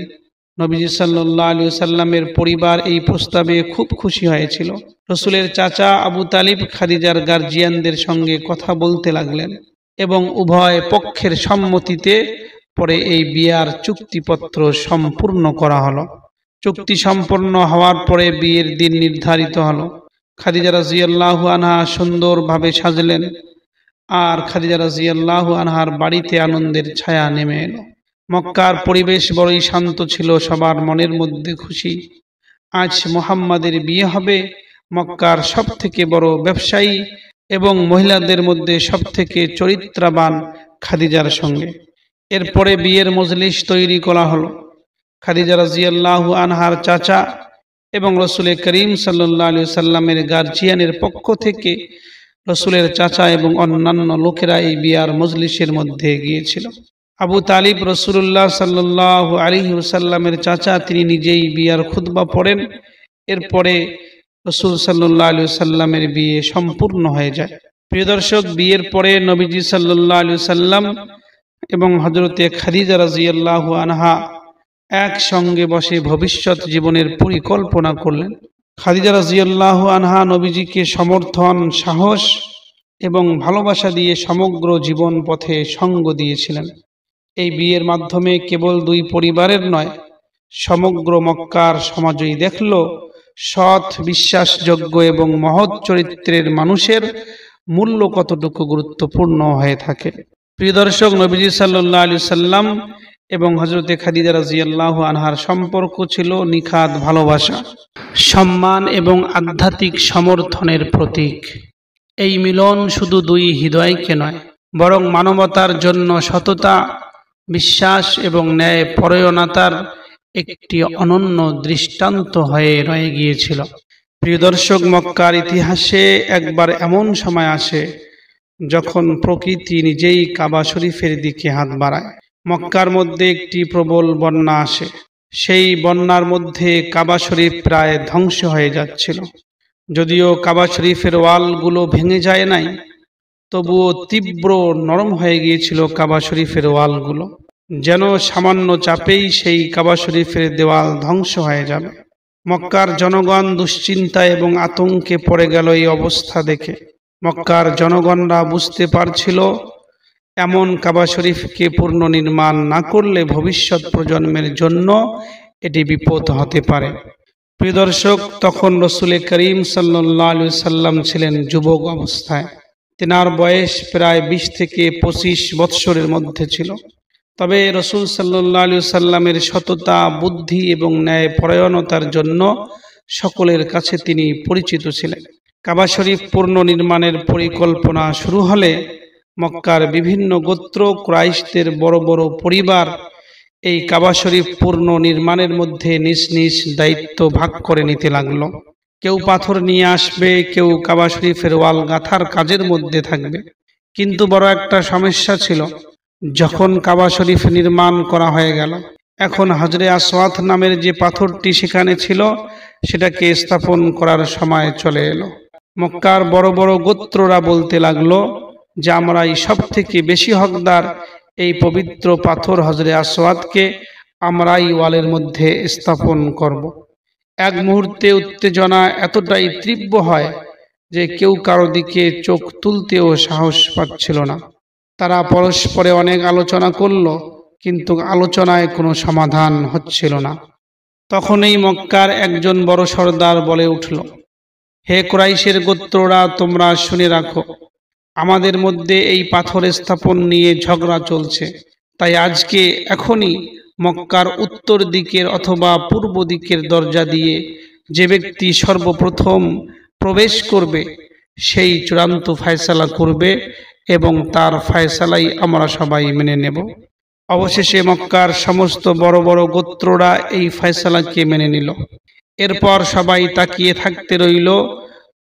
নবীজি সাল্লাল্লাহু আলাইহি সাল্লামের পরিবার এই প্রস্তাবে খুব খুশি হয়েছিল। রসুলের চাচা আবু তালিব খাদিজার গার্জিয়ানদের সঙ্গে কথা বলতে লাগলেন এবং উভয় পক্ষের সম্মতিতে পরে এই বিয়ার চুক্তিপত্র সম্পূর্ণ করা হলো। চুক্তি সম্পন্ন হওয়ার পরে বিয়ের দিন নির্ধারিত হলো। খাদিজা রাদিয়াল্লাহু আনহা সুন্দরভাবে সাজলেন, আর খাদিজা রাদিয়াল্লাহু আনহার বাড়িতে আনন্দের ছায়া নেমে এলো। মক্কার পরিবেশ বড়ই শান্ত ছিল, সবার মনের মধ্যে খুশি। আজ মুহাম্মাদের বিয়ে হবে মক্কার সবথেকে বড় ব্যবসায়ী এবং মহিলাদের মধ্যে সবথেকে চরিত্রবান খাদিজার সঙ্গে। এরপরে বিয়ের মজলিস তৈরি করা হলো। খাদিজা রাদিয়াল্লাহু আনহার চাচা এবং রসুল করিম সাল্লাল্লাহু আলাইহি সাল্লামের গার্জিয়ানের পক্ষ থেকে রসুলের চাচা এবং অন্যান্য লোকেরা এই বিয়ার মজলিসের মধ্যে গিয়েছিল। আবু তালিব রসুল্লাহ সাল্লাল্লাহু আলাইহি সাল্লামের চাচা, তিনি নিজেই বিয়ার খুতবা পড়েন। এরপরে রসুল সাল্লাল্লাহু আলাইহি সাল্লামের বিয়ে সম্পূর্ণ হয়ে যায়। প্রিয় দর্শক, বিয়ের পরে নবীজি সাল্লাল্লাহু আলাইহি সাল্লাম এবং হযরতে খাদিজা রাদিয়াল্লাহু আনহা একসঙ্গে বসে ভবিষ্যৎ জীবনের পরিকল্পনা করলেন। খাদিজা রাদিয়াল্লাহু আনহা নবীজিকে সমর্থন, সাহস এবং ভালোবাসা দিয়ে সমগ্র জীবন পথে সঙ্গ দিয়েছিলেন। এই বিয়ের মাধ্যমে কেবল দুই পরিবারের নয়, সমগ্র মক্কার সমাজই দেখল সৎ, বিশ্বাসযোগ্য এবং মহৎ চরিত্রের মানুষের মূল্য কতটুকু গুরুত্বপূর্ণ হয়ে থাকে। প্রিয় দর্শক, নবীজি সাল্লাল্লাহু আলাইহি সাল্লাম এবং হযরতে খাদিজা রাদিয়াল্লাহু আনহার সম্পর্ক ছিল নিখাদ ভালোবাসা, সম্মান এবং আধ্যাত্মিক সমর্থনের প্রতীক। এই মিলন শুধু দুই হৃদয়কে নয়, বরং মানবতার জন্য সততা, বিশ্বাস এবং ন্যায় পরায়ণতার একটি অনন্য দৃষ্টান্ত হয়ে রয়ে গিয়েছিল। প্রিয় দর্শক, মক্কার ইতিহাসে একবার এমন সময় আসে যখন প্রকৃতি নিজেই কাবা শরীফের দিকে হাত বাড়ায়। মক্কার মধ্যে একটি প্রবল বন্যা আসে। সেই বন্যার মধ্যে কাবা শরীফ প্রায় ধ্বংস হয়ে যাচ্ছিল। যদিও কাবা শরীফের ওয়ালগুলো ভেঙে যায় নাই, তবুও তীব্র নরম হয়ে গিয়েছিল কাবা শরীফের ওয়ালগুলো, যেন সামান্য চাপেই সেই কাবা শরীফের দেওয়াল ধ্বংস হয়ে যাবে। মক্কার জনগণ দুশ্চিন্তা এবং আতঙ্কে পড়ে গেল। এই অবস্থা দেখে মক্কার জনগণরা বুঝতে পারছিল এমন কাবা শরীফকে পুনর্নির্মাণ না করলে ভবিষ্যৎ প্রজন্মের জন্য এটি বিপদ হতে পারে। প্রিয় দর্শক, তখন রসুল করিম সাল্লাল্লাহু আলাইহি সাল্লাম ছিলেন যুবক অবস্থায়। তেনার বয়স প্রায় 20 থেকে 25 বৎসরের মধ্যে ছিল। তবে রসুল সাল্লাল্লাহু আলাইহি সাল্লামের সততা, বুদ্ধি এবং ন্যায় পরায়ণতার জন্য সকলের কাছে তিনি পরিচিত ছিলেন। কাবা শরীফ পুনর্নির্মাণের পরিকল্পনা শুরু হলে মক্কার বিভিন্ন গোত্র, কুরাইশদের বড় বড় পরিবার এই কাবা শরীফ পুনর্নির্মাণের মধ্যে নিজ নিজ দায়িত্ব ভাগ করে নিতে লাগলো। কেউ পাথর নিয়ে আসবে, কেউ কাবা শরীফের ওয়াল গাঁথার কাজের মধ্যে থাকবে। কিন্তু বড় একটা সমস্যা ছিল। যখন কাবা শরীফ নির্মাণ করা হয়ে গেল, এখন হাজরে আসওয়াদ নামের যে পাথরটি সেখানে ছিল সেটাকে স্থাপন করার সময় চলে এলো। মক্কার বড় বড় গোত্ররা বলতে লাগলো যে আমরাই সব থেকে বেশি হকদার, এই পবিত্র পাথর হাজরে আসওয়াদকে আমরাই ওয়ালের মধ্যে স্থাপন করব। এক মুহূর্তে উত্তেজনা এতটাই তীব্র হয় যে কেউ কারো দিকে চোখ তুলতেও সাহস পাচ্ছিল না। তারা পরস্পরে অনেক আলোচনা করল, কিন্তু আলোচনায় কোনো সমাধান হচ্ছিল না। তখনই মক্কার একজন বড় সর্দার বলে উঠল, হে কুরাইশের গোত্ররা, তোমরা শুনে রাখো, আমাদের মধ্যে এই পাথর স্থাপন নিয়ে ঝগড়া চলছে। তাই আজকে এখনই মক্কার উত্তর দিকের অথবা পূর্ব দিকের দরজা দিয়ে যে ব্যক্তি সর্বপ্রথম প্রবেশ করবে সেই চূড়ান্ত ফয়সালা করবে এবং তার ফয়সালাই আমরা সবাই মেনে নেব। অবশেষে মক্কার সমস্ত বড় বড় গোত্ররা এই ফয়সালাকে মেনে নিল। এরপর সবাই তাকিয়ে থাকতে রইল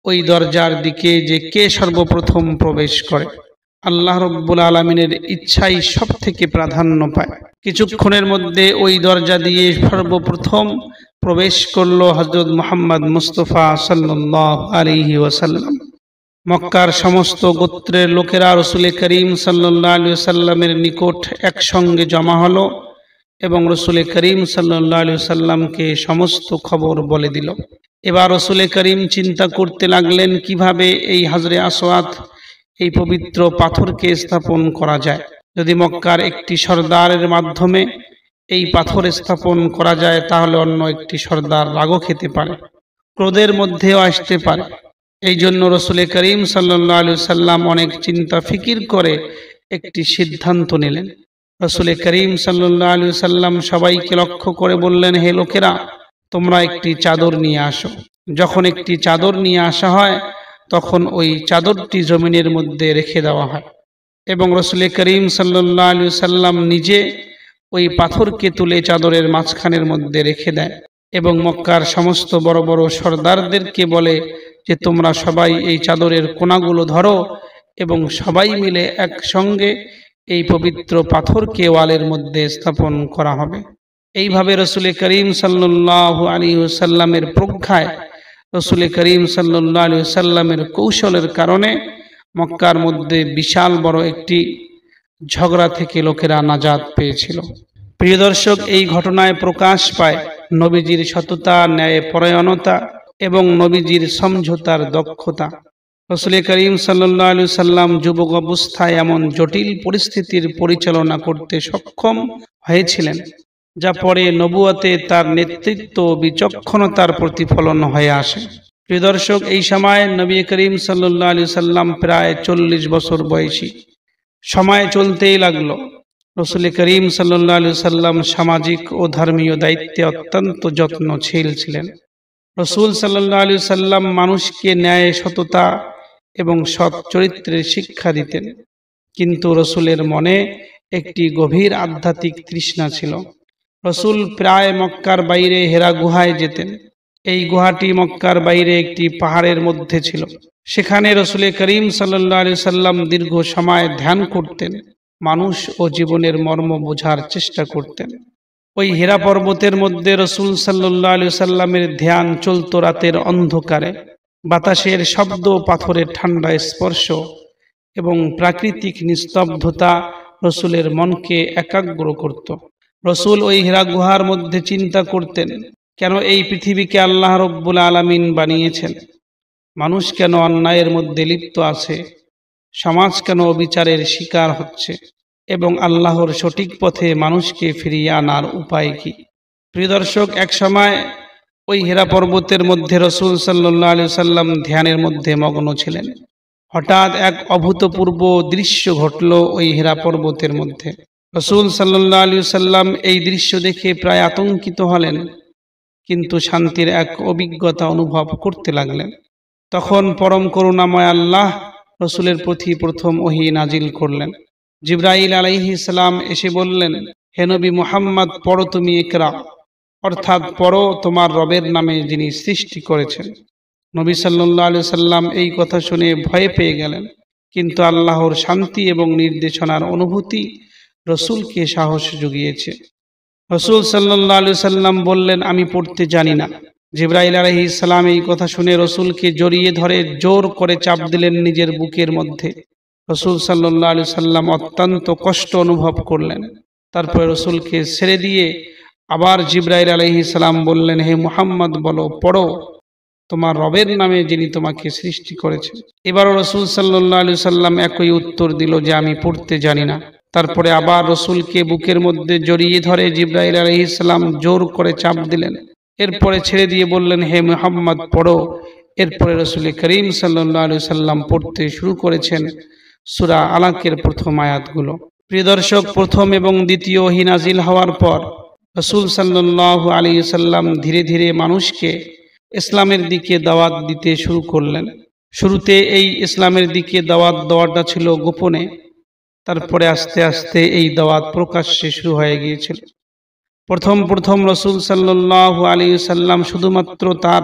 ওই দরজার দিকে যে কে সর্বপ্রথম প্রবেশ করে। আল্লাহ রাব্বুল আলামিনের ইচ্ছাই সব থেকে প্রাধান্য পায়। কিছুক্ষণের মধ্যে ওই দরজা দিয়ে সর্বপ্রথম প্রবেশ করলো হযরত মুহাম্মদ মুস্তাফা সাল্লাল্লাহু আলাইহি ওয়াসাল্লাম। মক্কার সমস্ত গোত্রের লোকেরা রাসূল করিম সাল্লাল্লাহু আলাইহি ওয়াসাল্লামের নিকট একসঙ্গে জমা হলো এবং রাসূল করিম সাল্লাল্লাহু আলাইহি ওয়াসাল্লামকে সমস্ত খবর বলে দিল। এবার রাসূল করিম চিন্তা করতে লাগলেন কিভাবে এই হাজরে আসওয়াদ, এই পবিত্র পাথরকে স্থাপন করা যায়। যদি মক্কার একটি সর্দারের মাধ্যমে এই পাথর স্থাপন করা যায় তাহলে অন্য একটি সর্দার রাগও খেতে পারে, ক্রোধের মধ্যেও আসতে পারে। এই জন্য রাসূল করিম সাল্লাল্লাহু আলাইহি ওয়াসাল্লাম অনেক চিন্তা ফিকির করে একটি সিদ্ধান্ত নিলেন। রাসূল করিম সাল্লাল্লাহু আলাইহি ওয়াসাল্লাম সবাইকে লক্ষ্য করে বললেন, হে লোকেরা, তোমরা একটি চাদর নিয়ে আসো। যখন একটি চাদর নিয়ে আসা হয় তখন ওই চাদরটি জমিনের মধ্যে রেখে দেওয়া হয় এবং রাসূল করিম সাল্লাল্লাহু আলাইহি ওয়াসাল্লাম নিজে ওই পাথরকে তুলে চাদরের মাঝখানের মধ্যে রেখে দেয় এবং মক্কার সমস্ত বড় বড় সর্দারদেরকে বলে যে তোমরা সবাই এই চাদরের কোণাগুলো ধরো এবং সবাই মিলে একসঙ্গে এই পবিত্র পাথরকে ওয়ালের মধ্যে স্থাপন করা হবে। এইভাবে রাসূল করিম সাল্লাল্লাহু আলাইহি ওয়াসাল্লামের প্রজ্ঞায়, রাসূল করিম সাল্লাল্লাহু আলাইহি ওয়াসাল্লামের কৌশলের কারণে মক্কার মধ্যে বিশাল বড় একটি ঝগড়া থেকে লোকেরা নাজাত পেয়েছিল। প্রিয় দর্শক, এই ঘটনায় প্রকাশ পায় নবীজির সততা, ন্যায়পরায়ণতা এবং নবীজির সমঝোতার দক্ষতা। রাসূল করিম সাল্লাল্লাহু আলাইহি ওয়াসাল্লাম যুবক অবস্থায় এমন জটিল পরিস্থিতির পরিচালনা করতে সক্ষম হয়েছিলেন যা পরে নবুয়তে তার নেতৃত্ব ও বিচক্ষণতার প্রতিফলন হয়ে আসে। প্রিয় দর্শক, এই সময় নবী করিম সাল্লাল্লাহু আলাইহি ওয়াসাল্লাম প্রায় 40 বছর বয়সী। সময় চলতেই লাগলো। রাসূল করিম সাল্লাল্লাহু আলাইহি ওয়াসাল্লাম সামাজিক ও ধর্মীয় দায়িত্বে অত্যন্ত যত্নশীল ছিলেন। রাসূল সাল্লাল্লাহু আলাইহি ওয়াসাল্লাম মানুষকে ন্যায়, সততা এবং সৎ চরিত্রের শিক্ষা দিতেন, কিন্তু রাসূলের মনে একটি গভীর আধ্যাত্মিক তৃষ্ণা ছিল। রাসূল প্রায় মক্কার বাইরে হেরা গুহায় যেতেন। এই গুহাটি মক্কার বাইরে একটি পাহাড়ের মধ্যে ছিল। সেখানে রাসূল করিম সাল্লাল্লাহু আলাইহি ওয়াসাল্লাম দীর্ঘ সময় ধ্যান করতেন, মানুষ ও জীবনের মর্ম বোঝার চেষ্টা করতেন। ওই হেরা পর্বতের মধ্যে রাসূল সাল্লাল্লাহু আলাইহি ওয়াসাল্লামের ধ্যান চলত রাতের অন্ধকারে। বাতাসের শব্দ, পাথরের ঠান্ডা স্পর্শ এবং প্রাকৃতিক নিস্তব্ধতা রাসূলের মনকে একাগ্র করত। রাসূল ওই হেরা গুহার মধ্যে চিন্তা করতেন, কেন এই পৃথিবীকে আল্লাহ রাব্বুল আলামিন বানিয়েছেন? মানুষ কেন অন্যায়ের মধ্যে লিপ্ত আছে? সমাজ কেন অবিচারের শিকার হচ্ছে? এবং আল্লাহর সঠিক পথে মানুষকে ফিরিয়ে আনার উপায় কি? প্রিয় দর্শক, এক সময় ওই হেরা পর্বতের মধ্যে রাসূল সাল্লাল্লাহু আলাইহি ওয়াসাল্লাম ধ্যানের মধ্যে মগ্ন ছিলেন। হঠাৎ এক অভূতপূর্ব দৃশ্য ঘটল ওই হেরা পর্বতের মধ্যে। রাসূল সাল্লাল্লাহু আলাইহি ওয়াসাল্লাম এই দৃশ্য দেখে প্রায় আতঙ্কিত হলেন, কিন্তু শান্তির এক অভিজ্ঞতা অনুভব করতে লাগলেন। তখন পরম করুণাময় আল্লাহ রাসূলের প্রতি প্রথম ওহী নাজিল করলেন। জিবরাইল আলাইহিস সালাম এসে বললেন, হে নবী মুহাম্মদ, পড়ো তুমি ইকরা, অর্থাৎ পড়ো তোমার রবের নামে যিনি সৃষ্টি করেছেন। নবী সাল্লাল্লাহু আলাইহি ওয়াসাল্লাম এই কথা শুনে ভয় পেয়ে গেলেন, কিন্তু আল্লাহর শান্তি এবং নির্দেশনার অনুভূতি রাসূলকে সাহস জুগিয়েছে। রাসূল সাল্লাল্লাহু আলাইহি ওয়াসাল্লাম বললেন, আমি পড়তে জানি না। জিবরাইল আলাইহিস সালাম এই কথা শুনে রাসূলকে জড়িয়ে ধরে জোর করে চাপ দিলেন নিজের বুকের মধ্যে। রাসূল সাল্লাল্লাহু আলাইহি ওয়াসাল্লাম অত্যন্ত কষ্ট অনুভব করলেন। তারপর রাসূলকে ছেড়ে দিয়ে আবার জিবরাইল আলাইহিস সালাম বললেন, হে মুহাম্মদ, বলো, পড়ো তোমার রবের নামে যিনি তোমাকে সৃষ্টি করেছেন। এবারও রাসূল সাল্লাল্লাহু আলাইহি ওয়াসাল্লাম একই উত্তর দিল যে আমি পড়তে জানি না। তারপরে আবার রসুলকে বুকের মধ্যে জড়িয়ে ধরে জিবরাইল আলাইহিস সালাম জোর করে চাপ দিলেন। এরপরে ছেড়ে দিয়ে বললেন, হে মুহাম্মদ পড়ো। এরপরে রসুল করিম সাল্লাল্লাহু আলাইহি সাল্লাম পড়তে শুরু করেছেন সূরা আলাকের প্রথম আয়াতগুলো। প্রিয় দর্শক, প্রথম এবং দ্বিতীয় ওহী নাজিল হওয়ার পর রসুল সাল্লাল্লাহু আলাইহি সাল্লাম ধীরে ধীরে মানুষকে ইসলামের দিকে দাওয়াত দিতে শুরু করলেন। শুরুতে এই ইসলামের দিকে দাওয়াত দেওয়াটা ছিল গোপনে, তারপরে আস্তে আস্তে এই দাওয়াত প্রকাশ্যে শুরু হয়ে গিয়েছিল। প্রথম রসুল সাল্লাল্লাহু আলাইহি সাল্লাম শুধুমাত্র তার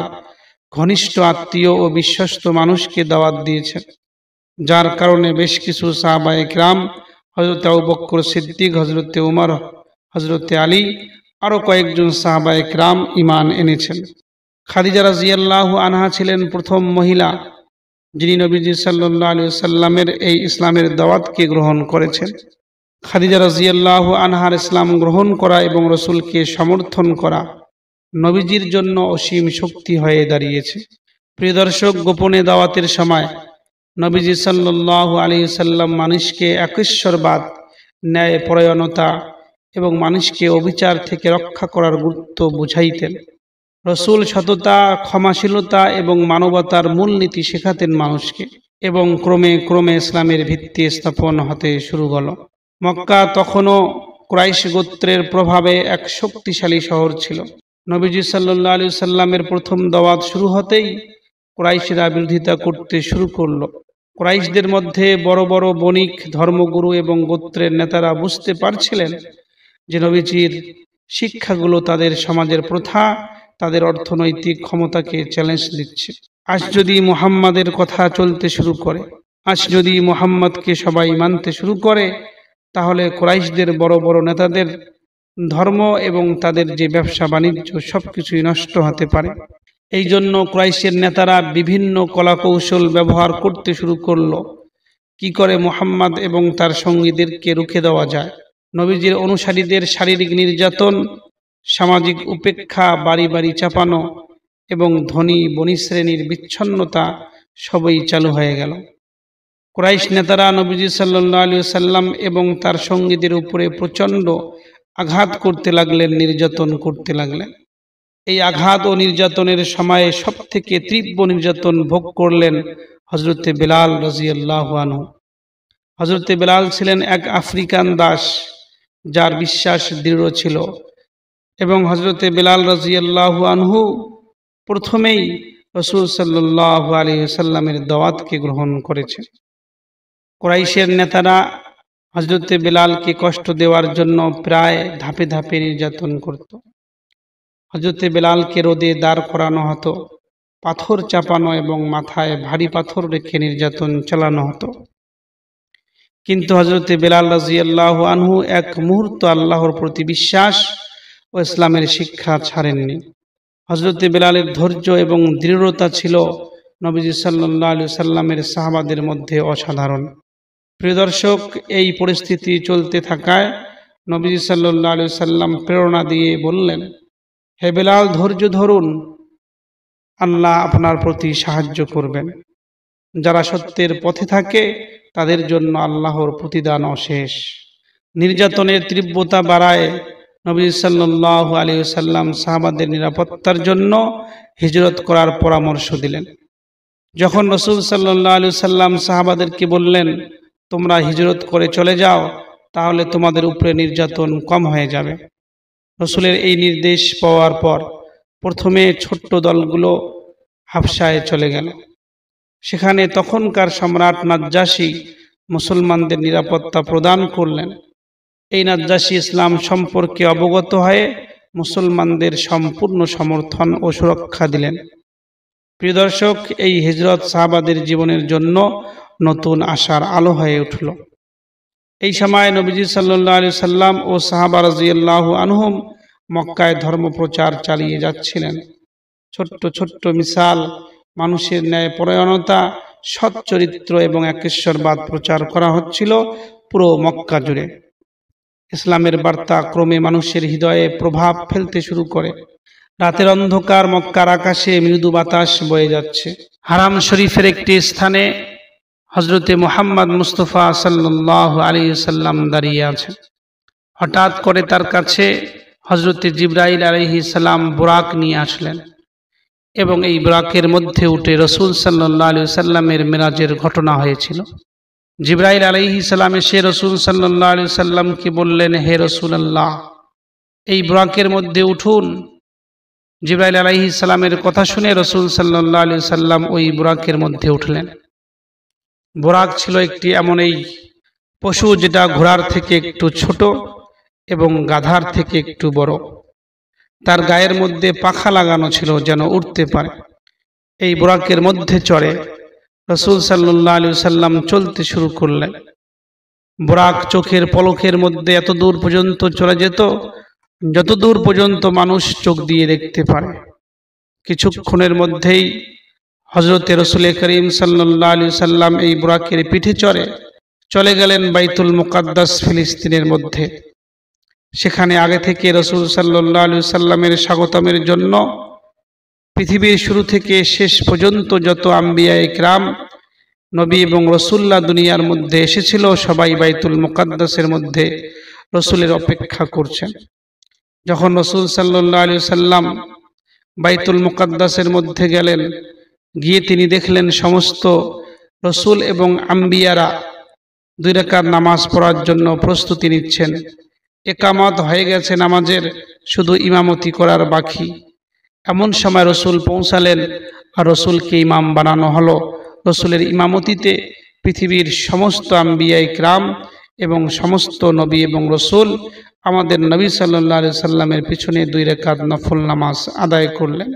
ঘনিষ্ঠ আত্মীয় ও বিশ্বস্ত মানুষকে দাওয়াত দিয়েছেন, যার কারণে বেশ কিছু সাহাবায়ে কিরাম, হযরত আবু বকর সিদ্দিক, হযরত উমর, হযরত আলী, আরো কয়েকজন সাহাবায়ে কিরাম ঈমান এনেছেন। খাদিজা রাদিয়াল্লাহু আনহা ছিলেন প্রথম মহিলা যিনি নবীজি সাল্লাল্লাহু আলাইহি সাল্লামের এই ইসলামের দাওয়াতকে গ্রহণ করেছেন। খাদিজা রাদিয়াল্লাহু আনহার ইসলাম গ্রহণ করা এবং রসুলকে সমর্থন করা নবীজির জন্য অসীম শক্তি হয়ে দাঁড়িয়েছে। প্রিয় দর্শক, গোপনে দাওয়াতের সময় নবীজি সাল্লাল্লাহু আলাইহি সাল্লাম মানুষকে একেশ্বরবাদ, ন্যায় পরায়ণতা এবং মানুষকে অবিচার থেকে রক্ষা করার গুরুত্ব বুঝাইতেন। রসুল সততা, ক্ষমাশীলতা এবং মানবতার মূলনীতি শেখাতেন মানুষকে, এবং ক্রমে ক্রমে ইসলামের ভিত্তি স্থাপন হতে শুরু হলো। মক্কা তখনও কুরাইশ গোত্রের প্রভাবে এক শক্তিশালী শহর ছিল। নবীজি সাল্লাল্লাহু আলাইহি সাল্লামের প্রথম দাওয়াত শুরু হতেই কুরাইশরা বিরোধিতা করতে শুরু করলো। কুরাইশদের মধ্যে বড় বড় বণিক, ধর্মগুরু এবং গোত্রের নেতারা বুঝতে পারছিলেন যে নবীজির শিক্ষাগুলো তাদের সমাজের প্রথা, তাদের অর্থনৈতিক ক্ষমতাকে চ্যালেঞ্জ দিচ্ছে। আজ যদি মুহাম্মাদের কথা চলতে শুরু করে, আজ যদি মুহাম্মদকে সবাই মানতে শুরু করে, তাহলে কুরাইশদের বড় বড় নেতাদের ধর্ম এবং তাদের যে ব্যবসা বাণিজ্য সবকিছুই নষ্ট হতে পারে। এই জন্য কুরাইশের নেতারা বিভিন্ন কলাকৌশল ব্যবহার করতে শুরু করলো, কি করে মুহাম্মদ এবং তার সঙ্গীদেরকে রুখে দেওয়া যায়। নবীজির অনুসারীদের শারীরিক নির্যাতন, সামাজিক উপেক্ষা, বাড়ি বাড়ি চাপানো এবং ধনী বণী শ্রেণীর বিচ্ছিন্নতা সবই চালু হয়ে গেল। কুরাইশ নেতারা নবীজি সাল্লাল্লাহু আলাইহি সাল্লাম এবং তার সঙ্গীদের উপরে প্রচণ্ড আঘাত করতে লাগলেন, নির্যাতন করতে লাগলেন। এই আঘাত ও নির্যাতনের সময়ে সবথেকে তীব্র নির্যাতন ভোগ করলেন হযরতে বেলাল রাদিয়াল্লাহু আনহু। হযরতে বেলাল ছিলেন এক আফ্রিকান দাস, যার বিশ্বাস দৃঢ় ছিল, এবং হযরতে বেলাল রাদিয়াল্লাহু আনহু প্রথমেই রাসূল সাল্লাল্লাহু আলাইহি সাল্লামের দাওয়াতকে গ্রহণ করেছেন। কুরাইশের নেতারা হযরতে বেলালকে কষ্ট দেওয়ার জন্য প্রায় ধাপে ধাপে নির্যাতন করত। হযরতে বেলালকে রোদে দাঁড় করানো হতো, পাথর চাপানো এবং মাথায় ভারী পাথর রেখে নির্যাতন চালানো হতো। কিন্তু হযরতে বেলাল রাদিয়াল্লাহু আনহু এক মুহূর্ত আল্লাহর প্রতি বিশ্বাস ও ইসলামের শিক্ষা ছাড়েননি। হযরতে বেলালের ধৈর্য এবং দৃঢ়তা ছিল নবীজি সাল্লাল্লাহু আলাইহি সাল্লামের সাহাবাদের মধ্যে অসাধারণ। প্রিয় দর্শক, এই পরিস্থিতি চলতে থাকায় নবীজি সাল্লাল্লাহু আলাইহি সাল্লাম প্রেরণা দিয়ে বললেন, হে বেলাল, ধৈর্য ধরুন, আল্লাহ আপনার প্রতি সাহায্য করবেন। যারা সত্যের পথে থাকে তাদের জন্য আল্লাহর প্রতিদান অশেষ। নির্যাতনের তীব্রতা বাড়ায় নবী সাল্লাল্লাহু আলাইহি সাল্লাম সাহাবাদের নিরাপত্তার জন্য হিজরত করার পরামর্শ দিলেন। যখন রাসূল সাল্লাল্লাহু আলাইহি সাল্লাম সাহাবাদেরকে বললেন, তোমরা হিজরত করে চলে যাও, তাহলে তোমাদের উপরে নির্যাতন কম হয়ে যাবে। রাসূলের এই নির্দেশ পাওয়ার পর প্রথমে ছোট্ট দলগুলো হাবশায় চলে গেল। সেখানে তখনকার সম্রাট নাজ্জাশী মুসলমানদের নিরাপত্তা প্রদান করলেন। এই নাজ্জাশী ইসলাম সম্পর্কে অবগত হয়ে মুসলমানদের সম্পূর্ণ সমর্থন ও সুরক্ষা দিলেন। প্রিয় দর্শক, এই হিজরত সাহাবাদের জীবনের জন্য নতুন আশার আলো হয়ে উঠল। এই সময় নবীজি সাল্লাল্লাহু আলাইহি সাল্লাম ও সাহাবা রাদিয়াল্লাহু আনহুম মক্কায় ধর্ম প্রচার চালিয়ে যাচ্ছিলেন। ছোট্ট ছোট্ট মিসাল, মানুষের ন্যায় পরায়ণতা, সৎ চরিত্র এবং একেশ্বরবাদ প্রচার করা হচ্ছিল পুরো মক্কা জুড়ে। ইসলামের বার্তা ক্রমে মানুষের হৃদয়ে প্রভাব ফেলতে শুরু করে। রাতের অন্ধকার মক্কার আকাশে মৃদু বাতাস বয়ে যাচ্ছে। হারাম শরীফের একটি স্থানে হযরতে মুহাম্মদ মুস্তাফা সাল্লাল্লাহু আলাইহি সাল্লাম দাঁড়িয়ে আছেন। হঠাৎ করে তার কাছে হযরতে জিবরাইল আলাইহিস সালাম বুরাক নিয়ে আসলেন এবং এই বুরাকের মধ্যে উঠে রাসূল সাল্লাল্লাহু আলাইহি সাল্লামের মিরাজের ঘটনা হয়েছিল। জিবরাইল আলাইহিস সালাম এসে রাসূল সাল্লাল্লাহু আলাইহি সাল্লামকে বললেন, হে রাসূলুল্লাহ, এই বুরাকের মধ্যে উঠুন। জিবরাইল আলাইহিস সালামের কথা শুনে রাসূল সাল্লাল্লাহু আলাইহি সাল্লাম ওই বুরাকের মধ্যে উঠলেন। বুরাক ছিল একটি এমন এই পশু যেটা ঘোড়ার থেকে একটু ছোট এবং গাধার থেকে একটু বড়। তার গায়ের মধ্যে পাখা লাগানো ছিল যেন উড়তে পারে। এই বুরাকের মধ্যে চড়ে রাসূল সাল্লাল্লাহু আলাইহি সাল্লাম চলতে শুরু করলেন। বুরাক চোখের পলকের মধ্যে এত দূর পর্যন্ত চলে যেত যত দূর পর্যন্ত মানুষ চোখ দিয়ে দেখতে পারে। কিছুক্ষণের মধ্যেই হযরতে রাসূল করিম সাল্লাল্লাহু আলাইহি সাল্লাম এই বুরাকের পিঠে চড়ে চলে গেলেন বাইতুল মুকাদ্দাস ফিলিস্তিনের মধ্যে। সেখানে আগে থেকে রাসূল সাল্লাল্লাহু আলাইহি সাল্লামের স্বাগতমের জন্য পৃথিবীর শুরু থেকে শেষ পর্যন্ত যত আম্বিয়া ইকরাম নবী এবং রাসূলুল্লাহ দুনিয়ার মধ্যে এসেছিল সবাই বাইতুল মুকাদ্দাসের মধ্যে রাসূলের অপেক্ষা করছেন। যখন রাসূল সাল্লাল্লাহু আলাইহি সাল্লাম বাইতুল মুকাদ্দাসের মধ্যে গেলেন, গিয়ে তিনি দেখলেন সমস্ত রাসূল এবং আম্বিয়ারা 2 রাকাত নামাজ পড়ার জন্য প্রস্তুতি নিচ্ছেন। একামত হয়ে গেছে নামাজের, শুধু ইমামতি করার বাকি। এমন সময় রাসূল পৌঁছালেন আর রাসূলকে ইমাম বানানো হলো। রাসূলের ইমামতিতে পৃথিবীর সমস্ত আম্বিয়া ইকরাম এবং সমস্ত নবী এবং রাসূল আমাদের নবী সাল্লাল্লাহু আলাইহি সাল্লামের পিছনে 2 রাকাত নফল নামাজ আদায় করলেন।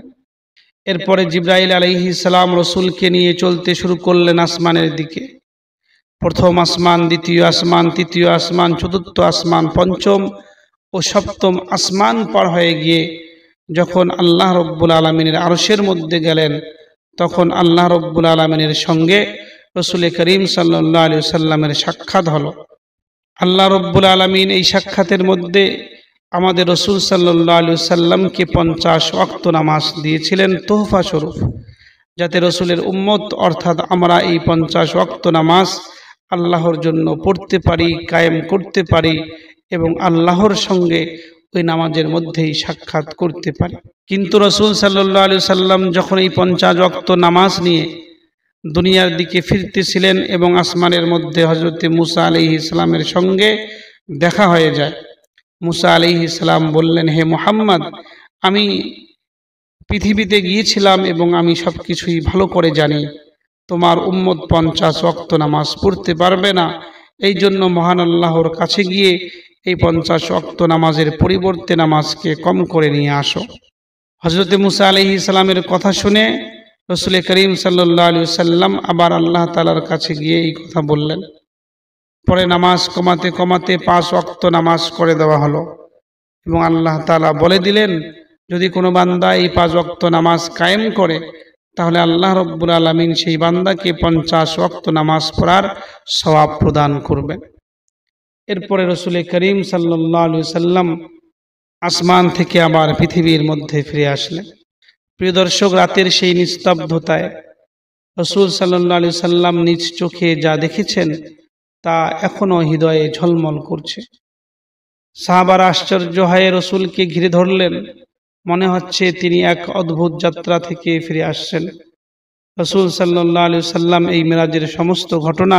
এরপরে জিবরাইল আলাইহিস সালাম রাসূলকে নিয়ে চলতে শুরু করলেন আসমানের দিকে। প্রথম আসমান, দ্বিতীয় আসমান, তৃতীয় আসমান, চতুর্থ আসমান, পঞ্চম ও সপ্তম আসমান পার হয়ে গিয়ে যখন আল্লাহ রব্বুল আলামিনের আরশের মধ্যে গেলেন, তখন আল্লাহ রব্বুল আলামিনের সঙ্গে রাসূল করিম সাল্লাল্লাহু আলাইহি সাল্লামের সাক্ষাৎ হলো। আল্লাহ রব্বুল আলামিন এই সাক্ষাতের মধ্যে আমাদের রাসূল সাল্লাল্লাহু আলাইহি সাল্লামকে 50 ওয়াক্ত নামাজ দিয়েছিলেন তোহফা স্বরূপ, যাতে রাসূলের উম্মত অর্থাৎ আমরা এই 50 ওয়াক্ত নামাজ আল্লাহর জন্য পড়তে পারি, কায়েম করতে পারি এবং আল্লাহর সঙ্গে ওই নামাজের মধ্যেই সাক্ষাৎ করতে পারি। কিন্তু রাসূল সাল্লাল্লাহু আলাইহি সাল্লাম যখন এই 50 ওয়াক্ত নামাজ নিয়ে দুনিয়ার দিকে ফিরতেছিলেন এবং আসমানের মধ্যে হযরতে মুসা আলাইহিস সালামের সঙ্গে দেখা হয়ে যায়। মুসা আলাইহিস সালাম বললেন, হে মুহাম্মদ, আমি পৃথিবীতে গিয়েছিলাম এবং আমি সবকিছুই ভালো করে জানি। তোমার উম্মত 50 ওয়াক্ত নামাজ পড়তে পারবে না, এই জন্য মহান আল্লাহর কাছে গিয়ে এই 50 ওয়াক্ত নামাজের পরিবর্তে নামাজকে কম করে নিয়ে আসো। হযরতে মুসা আলাইহিস সালামের কথা শুনে রাসূল করিম সাল্লাল্লাহু আলাইহি সাল্লাম আবার আল্লাহ তাআলার কাছে গিয়ে এই কথা বললেন। পরে নামাজ কমাতে কমাতে 5 ওয়াক্ত নামাজ করে দেওয়া হলো এবং আল্লাহ তাআলা বলে দিলেন, যদি কোনো বান্দা এই 5 ওয়াক্ত নামাজ কায়েম করে তাহলে আল্লাহ রব্বুল আলামিন সেই বান্দাকে 50 ওয়াক্ত নামাজ পড়ার সওয়াব প্রদান করবেন। এরপরে রাসূল করিম সাল্লাল্লাহু আলাইহি সাল্লাম আসমান থেকে আবার পৃথিবীর মধ্যে ফিরে আসলেন। প্রিয় দর্শক, রাতের সেই নিস্তব্ধতায় রাসূল সাল্লাল্লাহু আলাইহি সাল্লাম নিজ চোখে যা দেখেছেন তা এখনো হৃদয়ে ঝলমল করছে। সাহাবারা আশ্চর্য হয়ে রাসূলকে ঘিরে ধরলেন, মনে হচ্ছে তিনি এক অদ্ভুত যাত্রা থেকে ফিরে আসছেন। রাসূল সাল্লাল্লাহু আলাইহি সাল্লাম এই মিরাজের সমস্ত ঘটনা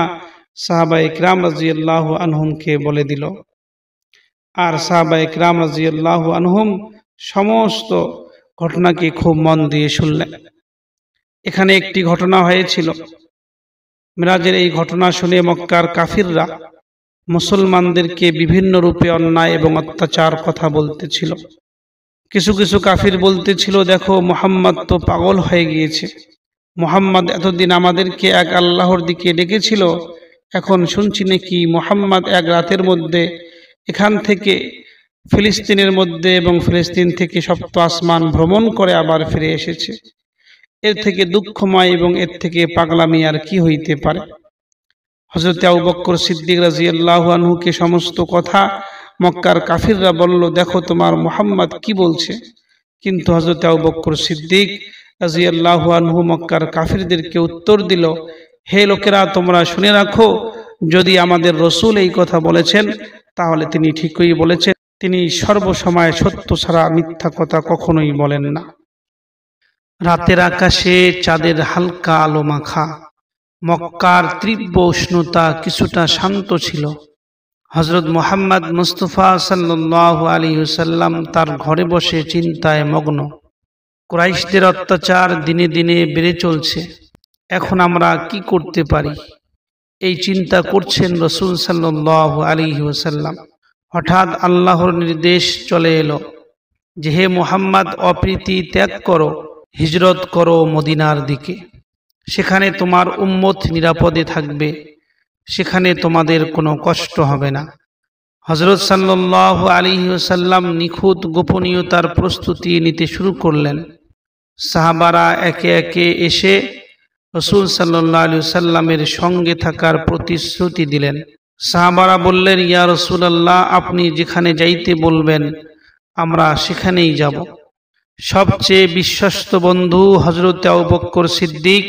সাহাবায়ে কিরাম রাদিয়াল্লাহু আনহুমকে বলে দিল। আর সাহাবায়ে কিরাম রাদিয়াল্লাহু আনহুম সমস্ত ঘটনাকে খুব মন দিয়ে শুনলেন। এখানে একটি ঘটনা হয়েছিল। মিরাজের এই ঘটনা শুনে মক্কার কাফিররা মুসলমানদেরকে বিভিন্ন রূপে অন্যায় এবং অত্যাচার কথা বলতেছিল। কিছু কিছু কাফির বলতেছিল, দেখো মুহাম্মদ তো পাগল হয়ে গিয়েছে। মুহাম্মদ এতদিন আমাদেরকে এক আল্লাহর দিকে ডেকেছিল, এখন শুনছি নাকি মুহাম্মদ এক রাতের মধ্যে এখান থেকে ফিলিস্তিনের মধ্যে এবং ফিলিস্তিন থেকে সপ্ত আসমান ভ্রমণ করে আবার ফিরে এসেছে। এর থেকে দুঃখময় এবং এর থেকে পাগলামি আর কি হইতে পারে। হযরত আবু বকর সিদ্দিক রাদিয়াল্লাহু আনহুকে সমস্ত কথা মক্কার কাফিররা বলল, দেখো তোমার মুহাম্মদ কি বলছে। কিন্তু হযরত আবু বকর সিদ্দিক রাদিয়াল্লাহু আনহু মক্কার কাফিরদেরকে উত্তর দিল, হে লোকেরা, তোমরা শুনে রাখো, যদি আমাদের রসূল এই কথা বলেছেন তাহলে তিনি ঠিকই বলেছেন। তিনি সর্বসময় সত্য ছাড়া মিথ্যা কথা কখনোই বলেন না। রাতের আকাশে চাঁদের হালকা আলো মাখা। মক্কার তীব্র উষ্ণতা কিছুটা শান্ত ছিল। হযরত মুহাম্মদ মুস্তাফা সাল্লাল্লাহু আলাইহি ওয়াসাল্লাম তার ঘরে বসে চিন্তায় মগ্ন। কুরাইশদের অত্যাচার দিনে দিনে বেড়ে চলছে। এখন আমরা কি করতে পারি, এই চিন্তা করছেন রাসূল সাল্লাল্লাহু আলাইহি ওয়াসাল্লাম। হঠাৎ আল্লাহর নির্দেশ চলে এলো যে, হে মুহাম্মদ, অপ্রীতি ত্যাগ করো, হিজরত করো মদিনার দিকে। সেখানে তোমার উম্মত নিরাপদে থাকবে, সেখানে তোমাদের কোনো কষ্ট হবে না। হযরত সাল্লাল্লাহু আলাইহি ওয়াসাল্লাম নিখুঁত গোপনীয়তার প্রস্তুতি নিতে শুরু করলেন। সাহাবারা একে একে এসে রাসূল সাল্লাল্লাহু আলাইহি ওয়াসাল্লামের সঙ্গে থাকার প্রতিশ্রুতি দিলেন। সাহাবারা বললেন, ইয়া রাসূলুল্লাহ, আপনি যেখানে যাইতে বলবেন আমরা সেখানেই যাব। সবচেয়ে বিশ্বস্ত বন্ধু হযরত আবু বকর সিদ্দিক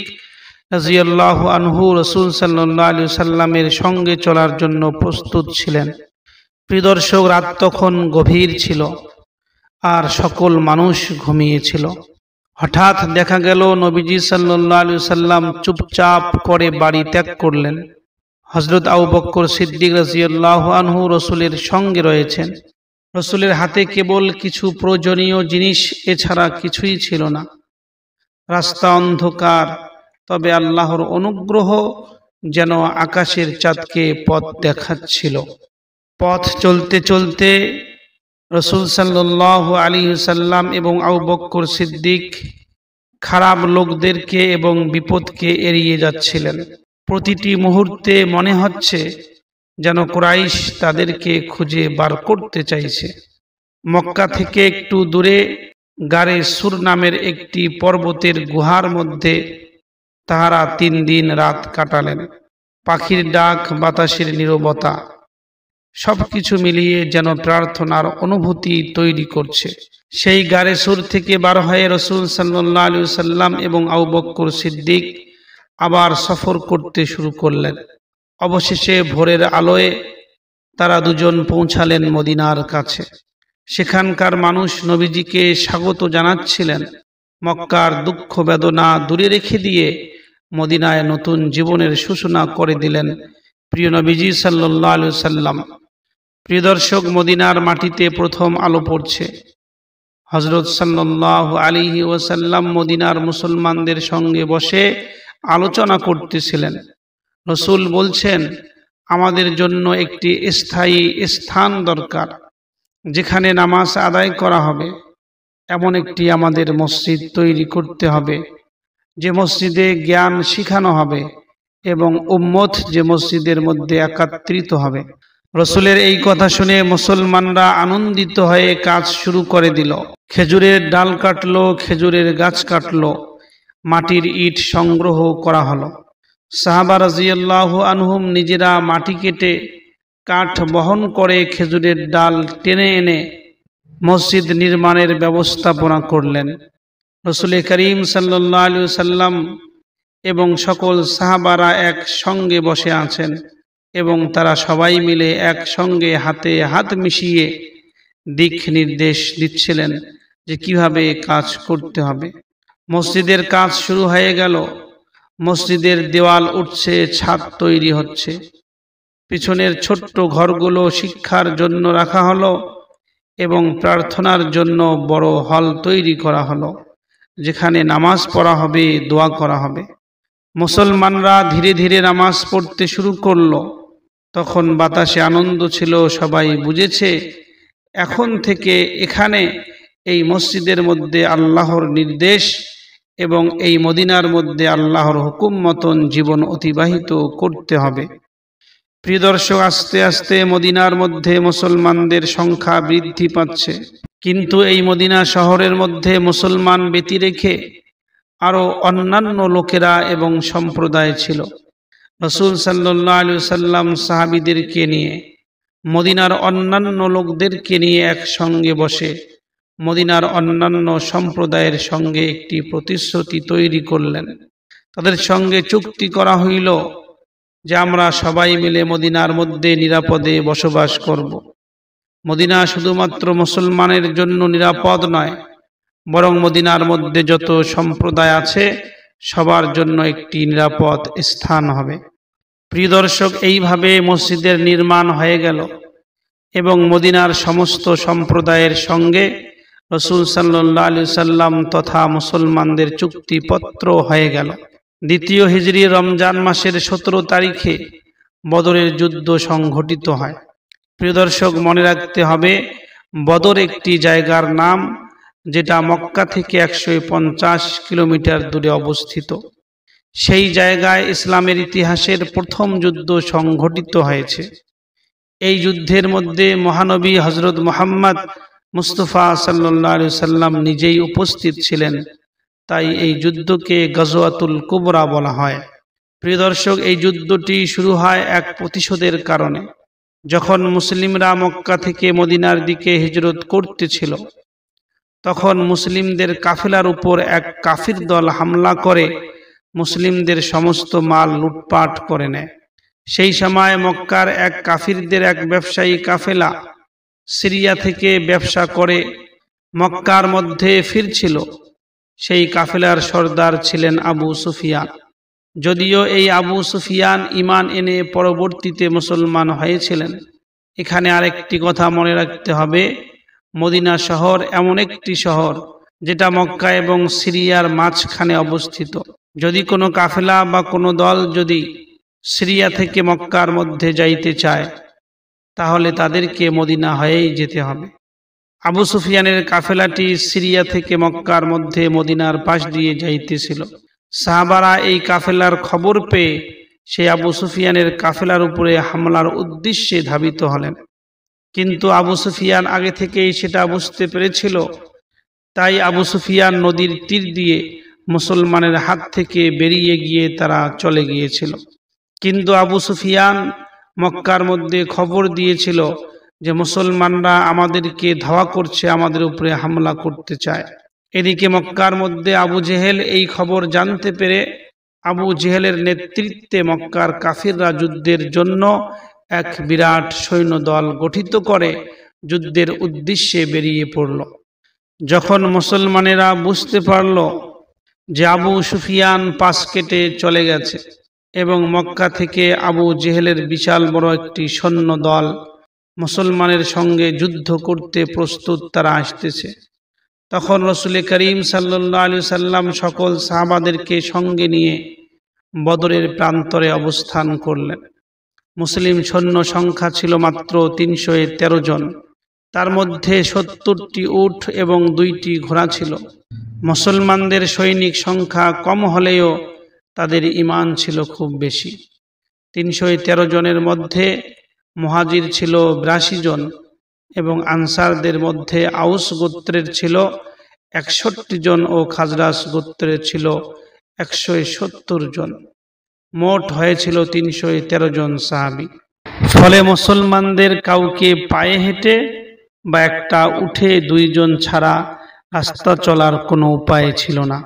রাদিয়াল্লাহু আনহু রাসূল সাল্লাল্লাহু আলাইহি ওয়াসাল্লামের সঙ্গে চলার জন্য প্রস্তুত ছিলেন। প্রিয় দর্শক, রাত তখন গভীর ছিল আর সকল মানুষ ঘুমিয়েছিল। হঠাৎ দেখা গেল নবীজি সাল্লাল্লাহু আলাইহি ওয়াসাল্লাম চুপচাপ করে বাড়ি ত্যাগ করলেন। হযরত আবু বকর সিদ্দিক রাদিয়াল্লাহু আনহু রাসূলের সঙ্গে রয়েছেন। রাসূলের হাতে কেবল কিছু প্রয়োজনীয় জিনিস, এছাড়া কিছুই ছিল না। রাস্তা অন্ধকার, তবে আল্লাহর অনুগ্রহ যেন আকাশের চাঁদকে পথ দেখাচ্ছিল। পথ চলতে চলতে রাসূল সাল্লাল্লাহু আলাইহি ওয়াসাল্লাম এবং আবু বকর সিদ্দিক খারাপ লোকদেরকে এবং বিপদকে এড়িয়ে যাচ্ছিলেন। প্রতিটি মুহূর্তে মনে হচ্ছে যেন কুরাইশ তাদেরকে খুঁজে বার করতে চাইছে। মক্কা থেকে একটু দূরে গারে সুর নামের একটি পর্বতের গুহার মধ্যে তাহারা 3 দিন রাত কাটালেন। পাখির ডাক, বাতাসের নীরবতা, সবকিছু মিলিয়ে যেন প্রার্থনার অনুভূতি তৈরি করছে। সেই গারে সুর থেকে বার হয়ে রাসূল সাল্লাল্লাহু আলাইহি ওয়াসাল্লাম এবং আবু বকর সিদ্দিক আবার সফর করতে শুরু করলেন। অবশেষে ভোরের আলোয় তারা দুজন পৌঁছালেন মদিনার কাছে। সেখানকার মানুষ নবীজিকে স্বাগত জানাচ্ছিলেন। মক্কার দুঃখ বেদনা দূরে রেখে দিয়ে মদিনায় নতুন জীবনের সূচনা করে দিলেন প্রিয় নবীজি সাল্লাল্লাহু আলাইহি ওয়াসাল্লাম। প্রিয় দর্শক, মদিনার মাটিতে প্রথম আলো পড়ছে। হযরত সাল্লাল্লাহু আলাইহি ওয়াসাল্লাম মদিনার মুসলমানদের সঙ্গে বসে আলোচনা করতেছিলেন। রাসূল বলছেন, আমাদের জন্য একটি স্থায়ী স্থান দরকার, যেখানে নামাজ আদায় করা হবে। এমন একটি আমাদের মসজিদ তৈরি করতে হবে, যে মসজিদে জ্ঞান শিখানো হবে এবং উম্মত যে মসজিদের মধ্যে একত্রিত হবে। রাসূলের এই কথা শুনে মুসলমানরা আনন্দিত হয়ে কাজ শুরু করে দিল। খেজুরের ডাল কাটলো, খেজুরের গাছ কাটলো, মাটির ইট সংগ্রহ করা হলো। সাহাবা রাদিয়াল্লাহু আনহুম নিজেরা মাটি কেটে কাঠ বহন করে খেজুরের ডাল টেনে এনে মসজিদ নির্মাণের ব্যবস্থাপনা করলেন। রাসূল করিম সাল্লাল্লাহু আলাইহি ওয়াসাল্লাম এবং সকল সাহাবারা একসঙ্গে বসে আছেন এবং তারা সবাই মিলে একসঙ্গে হাতে হাত মিশিয়ে দিক নির্দেশ দিচ্ছিলেন যে কিভাবে কাজ করতে হবে। মসজিদের কাজ শুরু হয়ে গেল। মসজিদের দেওয়াল উঠছে, ছাদ তৈরি হচ্ছে। পিছনের ছোট্ট ঘরগুলো শিক্ষার জন্য রাখা হলো এবং প্রার্থনার জন্য বড় হল তৈরি করা হলো, যেখানে নামাজ পড়া হবে, দোয়া করা হবে। মুসলমানরা ধীরে ধীরে নামাজ পড়তে শুরু করলো। তখন বাতাসে আনন্দ ছিল। সবাই বুঝেছে এখন থেকে এখানে এই মসজিদের মধ্যে আল্লাহর নির্দেশ এবং এই মদিনার মধ্যে আল্লাহর হুকুম মতন জীবন অতিবাহিত করতে হবে। প্রিয় দর্শক, আস্তে আস্তে মদিনার মধ্যে মুসলমানদের সংখ্যা বৃদ্ধি পাচ্ছে। কিন্তু এই মদিনা শহরের মধ্যে মুসলমান ব্যতি রেখে আরো অন্যান্য লোকেরা এবং সম্প্রদায় ছিল। রাসূল সাল্লাল্লাহু আলাইহি ওয়াসাল্লাম সাহাবীদেরকে নিয়ে, মদিনার অন্যান্য লোকদেরকে নিয়ে একসঙ্গে বসে মদিনার অন্যান্য সম্প্রদায়ের সঙ্গে একটি প্রতিশ্রুতি তৈরি করলেন তাদের সঙ্গে চুক্তি করা হইল যে আমরা সবাই মিলে মদিনার মধ্যে নিরাপদে বসবাস করব। মদিনা শুধুমাত্র মুসলমানের জন্য নিরাপদ নয়, বরং মদিনার মধ্যে যত সম্প্রদায় আছে সবার জন্য একটি নিরাপদ স্থান হবে। প্রিয় দর্শক, এইভাবে মসজিদের নির্মাণ হয়ে গেল এবং মদিনার সমস্ত সম্প্রদায়ের সঙ্গে রাসূল সাল্লাল্লাহু আলাইহি সাল্লাম তথা মুসলমানদের চুক্তিপত্র হয়ে গেল। দ্বিতীয় হিজরি রমজান মাসের 17 তারিখে বদরের যুদ্ধ সংঘটিত হয়। প্রিয় দর্শক, মনে রাখতে হবে বদর একটি জায়গার নাম, যেটা মক্কা থেকে 150 কিলোমিটার দূরে অবস্থিত। সেই জায়গায় ইসলামের ইতিহাসের প্রথম যুদ্ধ সংঘটিত হয়েছে। এই যুদ্ধের মধ্যে মহানবী হযরত মুহাম্মদ মুস্তাফা সাল্লাল্লাহু আলাইহি সাল্লাম নিজেই উপস্থিত ছিলেন, তাই এই যুদ্ধকে গজওয়াতুল কুবরা বলা হয়। প্রিয় দর্শক, এই যুদ্ধটি শুরু হয় এক প্রতিশোধের কারণে। যখন মুসলিমরা মক্কা থেকে মদিনার দিকে হিজরত করতেছিল, তখন মুসলিমদের কাফেলার উপর এক কাফির দল হামলা করে মুসলিমদের সমস্ত মাল লুটপাট করে নেয়। সেই সময় মক্কার এক কাফিরদের এক ব্যবসায়ী কাফেলা সিরিয়া থেকে ব্যবসা করে মক্কার মধ্যে ফিরছিল। সেই কাফেলার সর্দার ছিলেন আবু সুফিয়ান। যদিও এই আবু সুফিয়ান ঈমান এনে পরবর্তীতে মুসলমান হয়েছিলেন। এখানে আরেকটি কথা মনে রাখতে হবে, মদিনা শহর এমন একটি শহর যেটা মক্কা এবং সিরিয়ার মাঝখানে অবস্থিত। যদি কোনো কাফেলা বা কোনো দল যদি সিরিয়া থেকে মক্কার মধ্যে যাইতে চায়, তাহলে তাদেরকে মদিনা হয়েই যেতে হবে। আবু সুফিয়ানের কাফেলাটি সিরিয়া থেকে মক্কার মধ্যে মদিনার পাশ দিয়ে যাইতেছিল। সাহাবারা এই কাফেলার খবর পেয়ে সেই আবু সুফিয়ানের কাফেলার উপরে হামলার উদ্দেশ্যে ধাবিত হলেন। কিন্তু আবু সুফিয়ান আগে থেকেই সেটা বুঝতে পেরেছিল, তাই আবু সুফিয়ান নদীর তীর দিয়ে মুসলমানের হাত থেকে বেরিয়ে গিয়ে তারা চলে গিয়েছিল। কিন্তু আবু সুফিয়ান মক্কার মধ্যে খবর দিয়েছিল যে মুসলমানরা আমাদেরকে ধাওয়া করছে, আমাদের উপরে হামলা করতে চায়। এদিকে মক্কার মধ্যে আবু জেহেল এই খবর জানতে পেরে আবু জেহেলের নেতৃত্বে মক্কার কাফিররা যুদ্ধের জন্য এক বিরাট সৈন্যদল গঠিত করে যুদ্ধের উদ্দেশ্যে বেরিয়ে পড়ল। যখন মুসলমানেরা বুঝতে পারল যে আবু সুফিয়ান পাশ কেটে চলে গেছে এবং মক্কা থেকে আবু জেহেলের বিশাল বড় একটি সৈন্য দল মুসলমানের সঙ্গে যুদ্ধ করতে প্রস্তুত তারা আসতেছে, তখন রাসূল করিম সাল্লাল্লাহু আলাইহি সাল্লাম সকল সাহাবাদেরকে সঙ্গে নিয়ে বদরের প্রান্তরে অবস্থান করলেন। মুসলিম সৈন্য সংখ্যা ছিল মাত্র 313 জন। তার মধ্যে 70টি উট এবং 2টি ঘোড়া ছিল। মুসলমানদের সৈনিক সংখ্যা কম হলেও তাদের ঈমান ছিল খুব বেশি। 313 জনের মধ্যে মুহাজির ছিল 82 জন এবং আনসারদের মধ্যে আউস গোত্রের ছিল 61 জন ও খাজরাজ গোত্রের ছিল 170 জন। মোট হয়েছিল 313 জন সাহাবী। ফলে মুসলমানদের কাউকে পায়ে হেঁটে বা একটা উঠে 2 জন ছাড়া রাস্তা চলার কোনো উপায় ছিল না।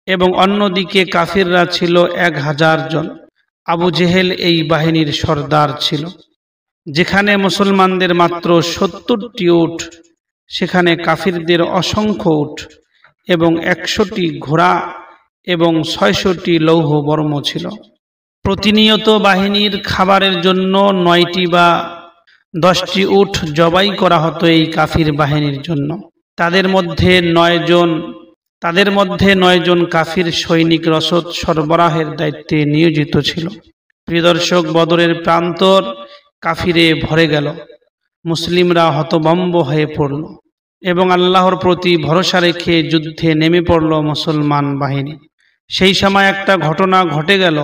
এবং অন্যদিকে কাফিররা ছিল 1000 জন। আবু জেহেল এই বাহিনীর সর্দার ছিল। যেখানে মুসলমানদের মাত্র 70টি উট, সেখানে কাফিরদের অসংখ্য উট এবং 100টি ঘোড়া এবং 600টি লৌহ বর্ম ছিল। প্রতিনিয়ত বাহিনীর খাবারের জন্য 9টি বা 10টি উট জবাই করা হতো এই কাফির বাহিনীর জন্য। তাদের মধ্যে 9 জন কাফির সৈনিক রসদ সরবরাহের দায়িত্বে নিয়োজিত ছিল। প্রিয় দর্শক, বদরের প্রান্তর কাফিরে ভরে গেল। মুসলিমরা হতভম্ব হয়ে পড়ল এবং আল্লাহর প্রতি ভরসা রেখে যুদ্ধে নেমে পড়ল মুসলমান বাহিনী। সেই সময় একটা ঘটনা ঘটে গেল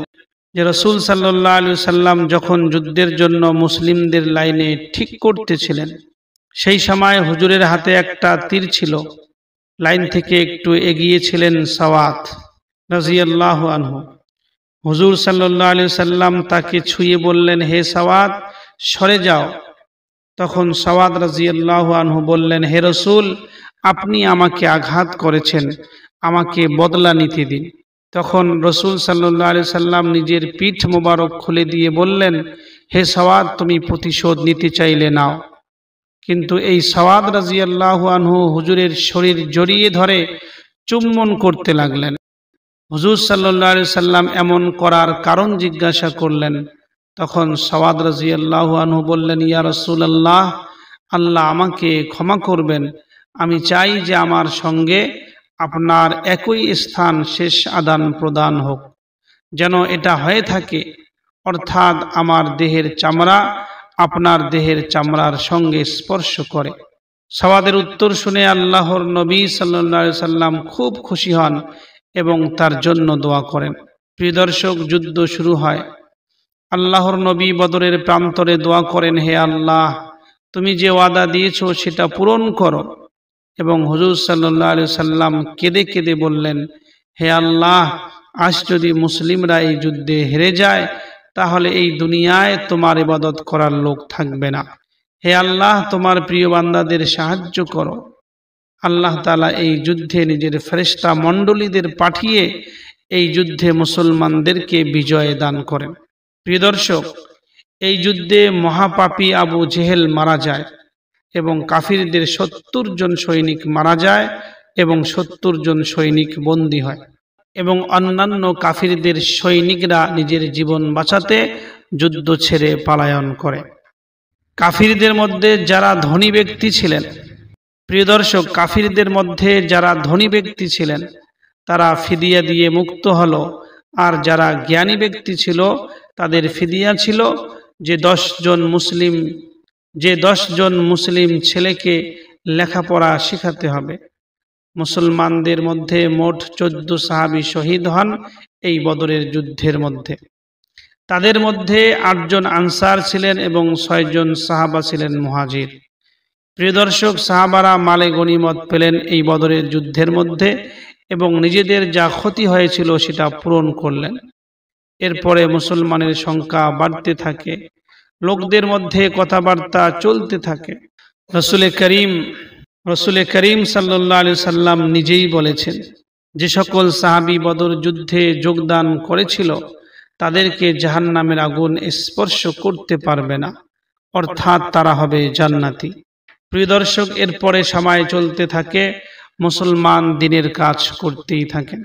যে রাসূল সাল্লাল্লাহু আলাইহি সাল্লাম যখন যুদ্ধের জন্য মুসলিমদের লাইনে ঠিক করতেছিলেন, সেই সময় হুজুরের হাতে একটা তীর ছিল। লাইন থেকে একটু এগিয়ে ছিলেন সাওয়াদ রাদিয়াল্লাহু আনহু। হুজুর সাল্লাল্লাহু আলাইহি সাল্লাম তাকে ছুঁয়ে বললেন, হে সাওয়াদ, সরে যাও। তখন সাওয়াদ রাদিয়াল্লাহু আনহু বললেন, হে রাসূল, আপনি আমাকে আঘাত করেছেন, আমাকে বদলা নিতে দিন। তখন রসুল সাল্লাল্লাহু আলাইহি সাল্লাম নিজের পিঠ মোবারক খুলে দিয়ে বললেন, হে সওয়াদ, তুমি প্রতিশোধ নিতে চাইলে নাও। কিন্তু এই সওয়াদ রাদিয়াল্লাহু আনহু হুজুরের শরীর জড়িয়ে ধরে চুম্বন করতে লাগলেন। হুজুর সাল্লাল্লাহু আলাইহি সাল্লাম এমন করার কারণ জিজ্ঞাসা করলেন। তখন সওয়াদ রাদিয়াল্লাহু আনহু বললেন, ইয়া রাসূলুল্লাহ, আল্লাহ আমাকে ক্ষমা করবেন, আমি চাই যে আমার সঙ্গে আপনার একই স্থান শেষ আদান প্রদান হোক, যেন এটা হয়ে থাকে, অর্থাৎ আমার দেহের চামড়া আপনার দেহের চামড়ার সঙ্গে স্পর্শ করে। সওয়াদের উত্তর শুনে আল্লাহর নবী সাল্লাল্লাহু আলাইহি সাল্লাম খুব খুশি হন এবং তার জন্য দোয়া করেন। প্রিয় দর্শক, যুদ্ধ শুরু হয়। আল্লাহর নবী বদরের প্রান্তরে দোয়া করেন, হে আল্লাহ, তুমি যে ওয়াদা দিয়েছো সেটা পূরণ করো। এবং হুজুর সাল্লাল্লাহু আলাইহি সাল্লাম কেঁদে কেঁদে বললেন, হে আল্লাহ, আজ যদি মুসলিমরা এই যুদ্ধে হেরে যায় তাহলে এই দুনিয়ায় তোমার ইবাদত করার লোক থাকবে না। হে আল্লাহ, তোমার প্রিয় বান্দাদের সাহায্য করো। আল্লাহ তাআলা এই যুদ্ধে নিজের ফেরেশতা মণ্ডলীদের পাঠিয়ে এই যুদ্ধে মুসলমানদেরকে বিজয় দান করেন। প্রিয় দর্শক, এই যুদ্ধে মহাপাপী আবু জেহেল মারা যায় এবং কাফিরদের 70 জন সৈনিক মারা যায় এবং 70 জন সৈনিক বন্দী হয় এবং অন্যান্য কাফিরদের সৈনিকরা নিজের জীবন বাঁচাতে যুদ্ধ ছেড়ে পলায়ন করে। কাফিরদের মধ্যে যারা ধনী ব্যক্তি ছিলেন, প্রিয় দর্শক, কাফিরদের মধ্যে যারা ধনী ব্যক্তি ছিলেন তারা ফিদিয়া দিয়ে মুক্ত হলো, আর যারা জ্ঞানী ব্যক্তি ছিল তাদের ফিদিয়া ছিল যে 10 জন মুসলিম ছেলেকে লেখাপড়া শেখাতে হবে। মুসলমানদের মধ্যে মোট 14 সাহাবী শহীদ হন এই বদরের যুদ্ধের মধ্যে। তাদের মধ্যে 8 জন আনসার ছিলেন এবং 6 জন সাহাবা ছিলেন মুহাজির। প্রিয় দর্শক, সাহাবারা মালে গনিমত পেলেন এই বদরের যুদ্ধের মধ্যে এবং নিজেদের যা ক্ষতি হয়েছিল সেটা পূরণ করলেন। এরপরে মুসলমানের সংখ্যা বাড়তে থাকে, লোকদের মধ্যে কথাবার্তা চলতে থাকে। রসুল করিম সাল্লাল্লাহু আলাইহি সাল্লাম নিজেই বলেছেন, যে সকল সাহাবী বদর যুদ্ধে যোগদান করেছিল তাদেরকে জাহান্নামের আগুন স্পর্শ করতে পারবে না, অর্থাৎ তারা হবে জান্নাতি। প্রিয় দর্শক, এরপরে সময় চলতে থাকে, মুসলমান দিনের কাজ করতেই থাকেন।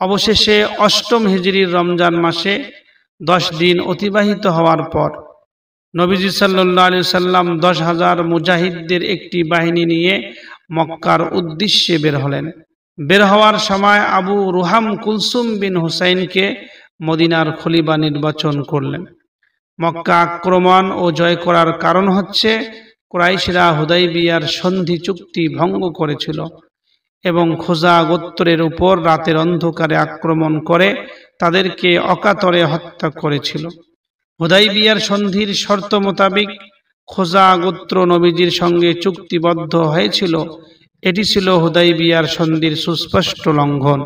অবশেষে 8ম হিজরির রমজান মাসে 10 দিন অতিবাহিত হওয়ার পর নবীজি সাল্লাল্লাহু আলাইহি সাল্লাম 10,000 মুজাহিদদের একটি বাহিনী নিয়ে মক্কার উদ্দেশ্যে বের হলেন। বের হওয়ার সময় আবু রুহাম কুলসুম বিন হুসাইনকে মদিনার খলিফা নির্বাচন করলেন। মক্কা আক্রমণ ও জয় করার কারণ হচ্ছে কুরাইশরা হুদাইবিয়ার সন্ধি চুক্তি ভঙ্গ করেছিল এবং খোজা গোত্রের উপর রাতের অন্ধকারে আক্রমণ করে তাদেরকে অকাতরে হত্যা করেছিল। হুদাইবিয়ার সন্ধির শর্ত মোতাবেক খোজা গোত্র নবীজির সঙ্গে চুক্তিবদ্ধ হয়েছিল। এটি ছিল হুদাইবিয়ার সন্ধির সুস্পষ্ট লঙ্ঘন।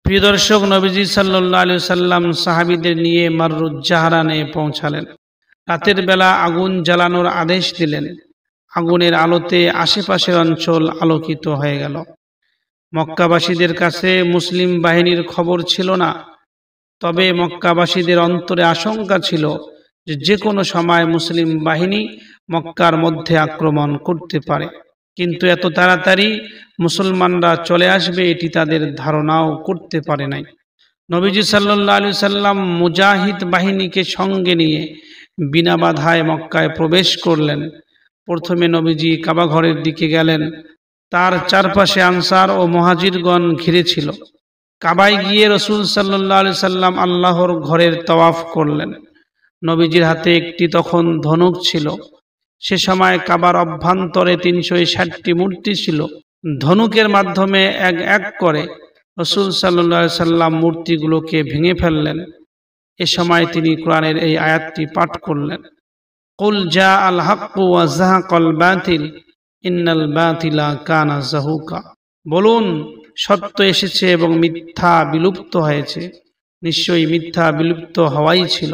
প্রিয় দর্শক, নবীজি সাল্লাল্লাহু আলাইহি সাল্লাম সাহাবীদের নিয়ে মাররুজ জাহরানে পৌঁছালেন। রাতের বেলা আগুন জ্বালানোর আদেশ দিলেন। আগুনের আলোতে আশেপাশের অঞ্চল আলোকিত হয়ে গেল। মক্কাবাসীদের কাছে মুসলিম বাহিনীর খবর ছিল না, তবে মক্কাবাসীদের অন্তরে আশঙ্কা ছিল যে যে কোনো সময় মুসলিম বাহিনী মক্কার মধ্যে আক্রমণ করতে পারে, কিন্তু এত তাড়াতাড়ি মুসলমানরা চলে আসবে এটি তাদের ধারণাও করতে পারে নাই। নবীজি সাল্লাল্লাহু আলাইহি সাল্লাম মুজাহিদ বাহিনীকে সঙ্গে নিয়ে বিনা বাধায় মক্কায় প্রবেশ করলেন। প্রথমে নবীজি কাবা ঘরের দিকে গেলেন। তার চারপাশে আনসার ও মুহাজিরগণ ঘিরে ছিল। কাবায় গিয়ে রসুল সাল্লাল্লাহু আলাইহি সাল্লাম আল্লাহর ঘরের তাওয়াফ করলেন। নবীজির হাতে একটি তখন ধনুক ছিল। সে সময় কাবার অভ্যন্তরে 360টি মূর্তি ছিল। ধনুকের মাধ্যমে এক এক করে রসুল সাল্লাল্লাহু আলাইহি সাল্লাম মূর্তিগুলোকে ভেঙে ফেললেন। এ সময় তিনি কোরআনের এই আয়াতটি পাঠ করলেন, কুল জা আল হাক্কু ওয়া যাহাকাল বাতিল ইন্নাল বাতিলা কানা যাহুকা। বলুন, সত্য এসেছে এবং মিথ্যা বিলুপ্ত হয়েছে। নিশ্চয়ই মিথ্যা বিলুপ্ত হওয়াই ছিল।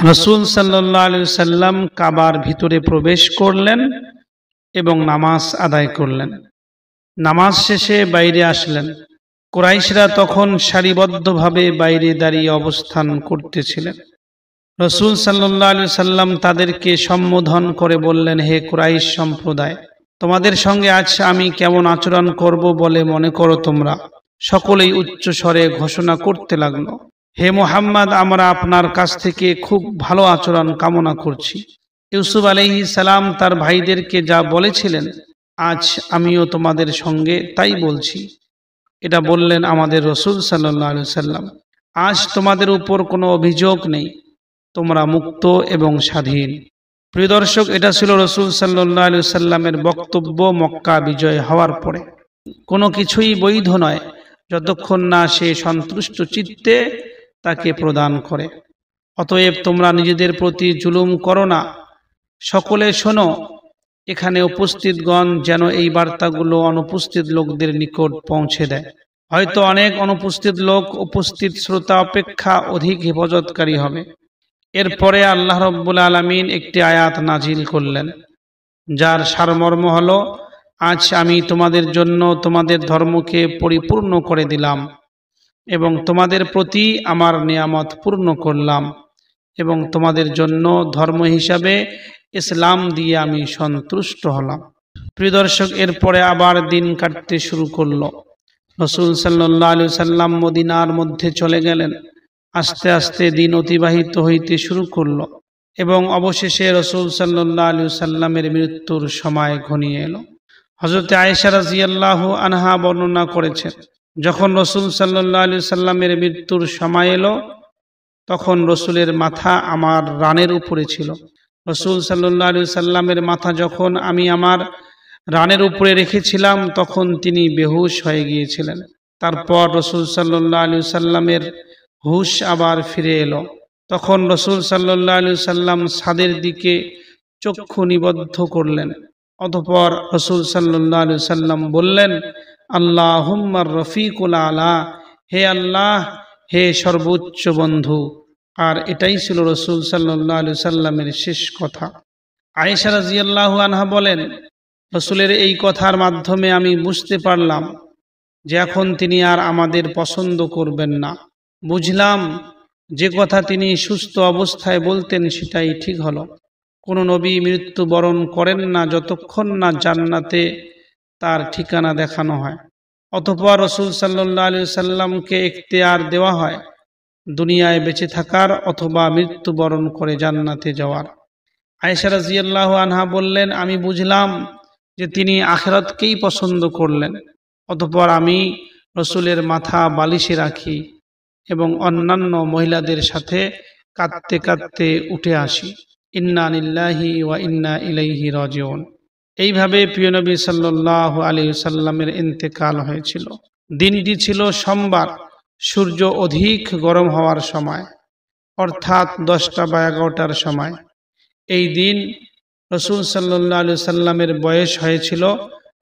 রাসূল সাল্লাল্লাহু আলাইহি সাল্লাম কাবার ভিতরে প্রবেশ করলেন এবং নামাজ আদায় করলেন। নামাজ শেষে বাইরে আসলেন। কুরাইশরা তখন সারিবদ্ধভাবে বাইরে দাঁড়িয়ে অবস্থান করতেছিলেন। রাসূল সাল্লাল্লাহু আলাইহি সাল্লাম তাদেরকে সম্বোধন করে বললেন, হে কুরাইশ সম্প্রদায়, তোমাদের সঙ্গে আজ আমি কেমন আচরণ করব বলে মনে করো তোমরা? সকলেই উচ্চ স্বরে ঘোষণা করতে লাগলো, হে মুহাম্মদ, আমরা আপনার কাছ থেকে খুব ভালো আচরণ কামনা করছি। ইউসুফ আলাইহিস সালাম তার ভাইদেরকে যা বলেছিলেন, আজ আমিও তোমাদের সঙ্গে তাই বলছি। এটা বললেন আমাদের রাসূল সাল্লাল্লাহু আলাইহি সাল্লাম। আজ তোমাদের উপর কোনো অভিযোগ নেই, তোমরা মুক্ত এবং স্বাধীন। প্রিয় দর্শক, এটা ছিল রাসূল সাল্লাল্লাহু আলাইহি সাল্লামের বক্তব্য মক্কা বিজয় হওয়ার পরে। কোনো কিছুই বৈধ নয় যতক্ষণ না সে সন্তুষ্ট চিত্তে তাকে প্রদান করে। অতএব তোমরা নিজেদের প্রতি জুলুম করো না। সকলে শোনো, এখানে উপস্থিতগণ যেন এই বার্তাগুলো অনুপস্থিত লোকদের নিকট পৌঁছে দেয়। হয়তো অনেক অনুপস্থিত লোক উপস্থিত শ্রোতা অপেক্ষা অধিক হেফাজতকারী হবে। এরপরে আল্লাহ রাব্বুল আলামিন একটি আয়াত নাজিল করলেন, যার সারমর্ম হলো, আজ আমি তোমাদের জন্য তোমাদের ধর্মকে পরিপূর্ণ করে দিলাম এবং তোমাদের প্রতি আমার নিয়ামত পূর্ণ করলাম এবং তোমাদের জন্য ধর্ম হিসাবে ইসলাম দিয়ে আমি সন্তুষ্ট হলাম। প্রিয় দর্শক, এরপরে আবার দিন কাটতে শুরু করলো। রাসূল সাল্লাল্লাহু আলাইহি সাল্লাম মদিনার মধ্যে চলে গেলেন। আস্তে আস্তে দিন অতিবাহিত হইতে শুরু করলো এবং অবশেষে রাসূল সাল্লাল্লাহু আলাইহি সাল্লামের মৃত্যুর সময় ঘনিয়ে এলো। হযরত আয়েশা রাদিয়াল্লাহু আনহা বর্ণনা করেছেন, যখন রাসূল সাল্লাল্লাহু আলাইহি সাল্লামের মৃত্যুর সময় এলো, তখন রাসূলের মাথা আমার রানের উপরে ছিল। রাসূল সাল্লাল্লাহু আলাইহি সাল্লামের মাথা যখন আমি আমার রানের উপরে রেখেছিলাম, তখন তিনি বেহুশ হয়ে গিয়েছিলেন। তারপর রাসূল সাল্লাল্লাহু আলাইহি সাল্লামের হুশ আবার ফিরে এলো। তখন রাসূল সাল্লাল্লাহু আলাইহি সাল্লাম ছাদের দিকে চক্ষু নিবদ্ধ করলেন। অতঃপর রাসূল সাল্লাল্লাহু আলাইহি সাল্লাম বললেন, আল্লাহুম্মা রফিকুল আলা, হে আল্লাহ, হে সর্বোচ্চ বন্ধু। আর এটাই ছিল রাসূল সাল্লাল্লাহু আলাইহি সাল্লামের শেষ কথা। আয়েশা রাদিয়াল্লাহু আনহা বলেন, রাসূলের এই কথার মাধ্যমে আমি বুঝতে পারলাম যে এখন তিনি আর আমাদের পছন্দ করবেন না। বুঝলাম যে কথা তিনি সুস্থ অবস্থায় বলতেন সেটাই ঠিক হলো। কোনো নবী মৃত্যুবরণ করেন না যতক্ষণ না জান্নাতে তার ঠিকানা দেখানো হয়। অতঃপর রাসূল সাল্লাল্লাহু আলাইহি সাল্লামকে ইখতিয়ার দেওয়া হয় দুনিয়ায় বেঁচে থাকার অথবা মৃত্যুবরণ করে জান্নাতে যাওয়ার। আয়েশা রাদিয়াল্লাহু আনহা বললেন, আমি বুঝলাম যে তিনি আখিরাতকেই পছন্দ করলেন। অতঃপর আমি রাসূলের মাথা বালিশে রাখি এবং অন্যান্য মহিলাদের সাথে কাঁদতে কাঁদতে উঠে আসি। ইন্না লিল্লাহি ওয়া ইন্না ইলাইহি রাজিউন। এইভাবে প্রিয় নবী সাল্লাল্লাহু আলাইহি সাল্লামের ইন্তেকাল হয়েছিল। দিনটি ছিল সোমবার, সূর্য অধিক গরম হওয়ার সময়, অর্থাৎ 10টা বা 11টার সময়। এই দিন রাসূল সাল্লাল্লাহু আলাইহি সাল্লামের বয়স হয়েছিল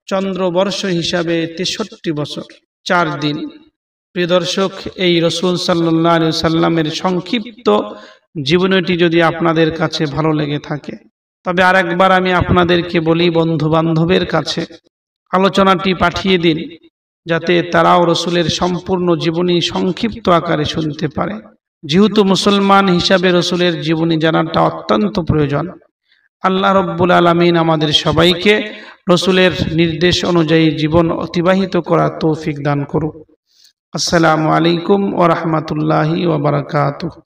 চন্দ্রবর্ষ হিসাবে 63 বছর 4 দিন। প্রিয় দর্শক, এই রাসূল সাল্লাল্লাহু আলাইহি সাল্লামের সংক্ষিপ্ত জীবনীটি যদি আপনাদের কাছে ভালো লেগে থাকে, তবে আরেকবার আমি আপনাদেরকে বলি, বন্ধু বান্ধবের কাছে আলোচনাটি পাঠিয়ে দিন, যাতে তারাও রাসূলের সম্পূর্ণ জীবনী সংক্ষিপ্ত আকারে শুনতে পারে। যেহেতু মুসলমান হিসাবে রাসূলের জীবনী জানাটা অত্যন্ত প্রয়োজন। আল্লাহ রাব্বুল আলামিন আমাদের সবাইকে রাসূলের নির্দেশ অনুযায়ী জীবন অতিবাহিত করার তৌফিক দান করুক। আসসালামু আলাইকুম ওয়া রাহমাতুল্লাহি ওয়া বারাকাতুহু।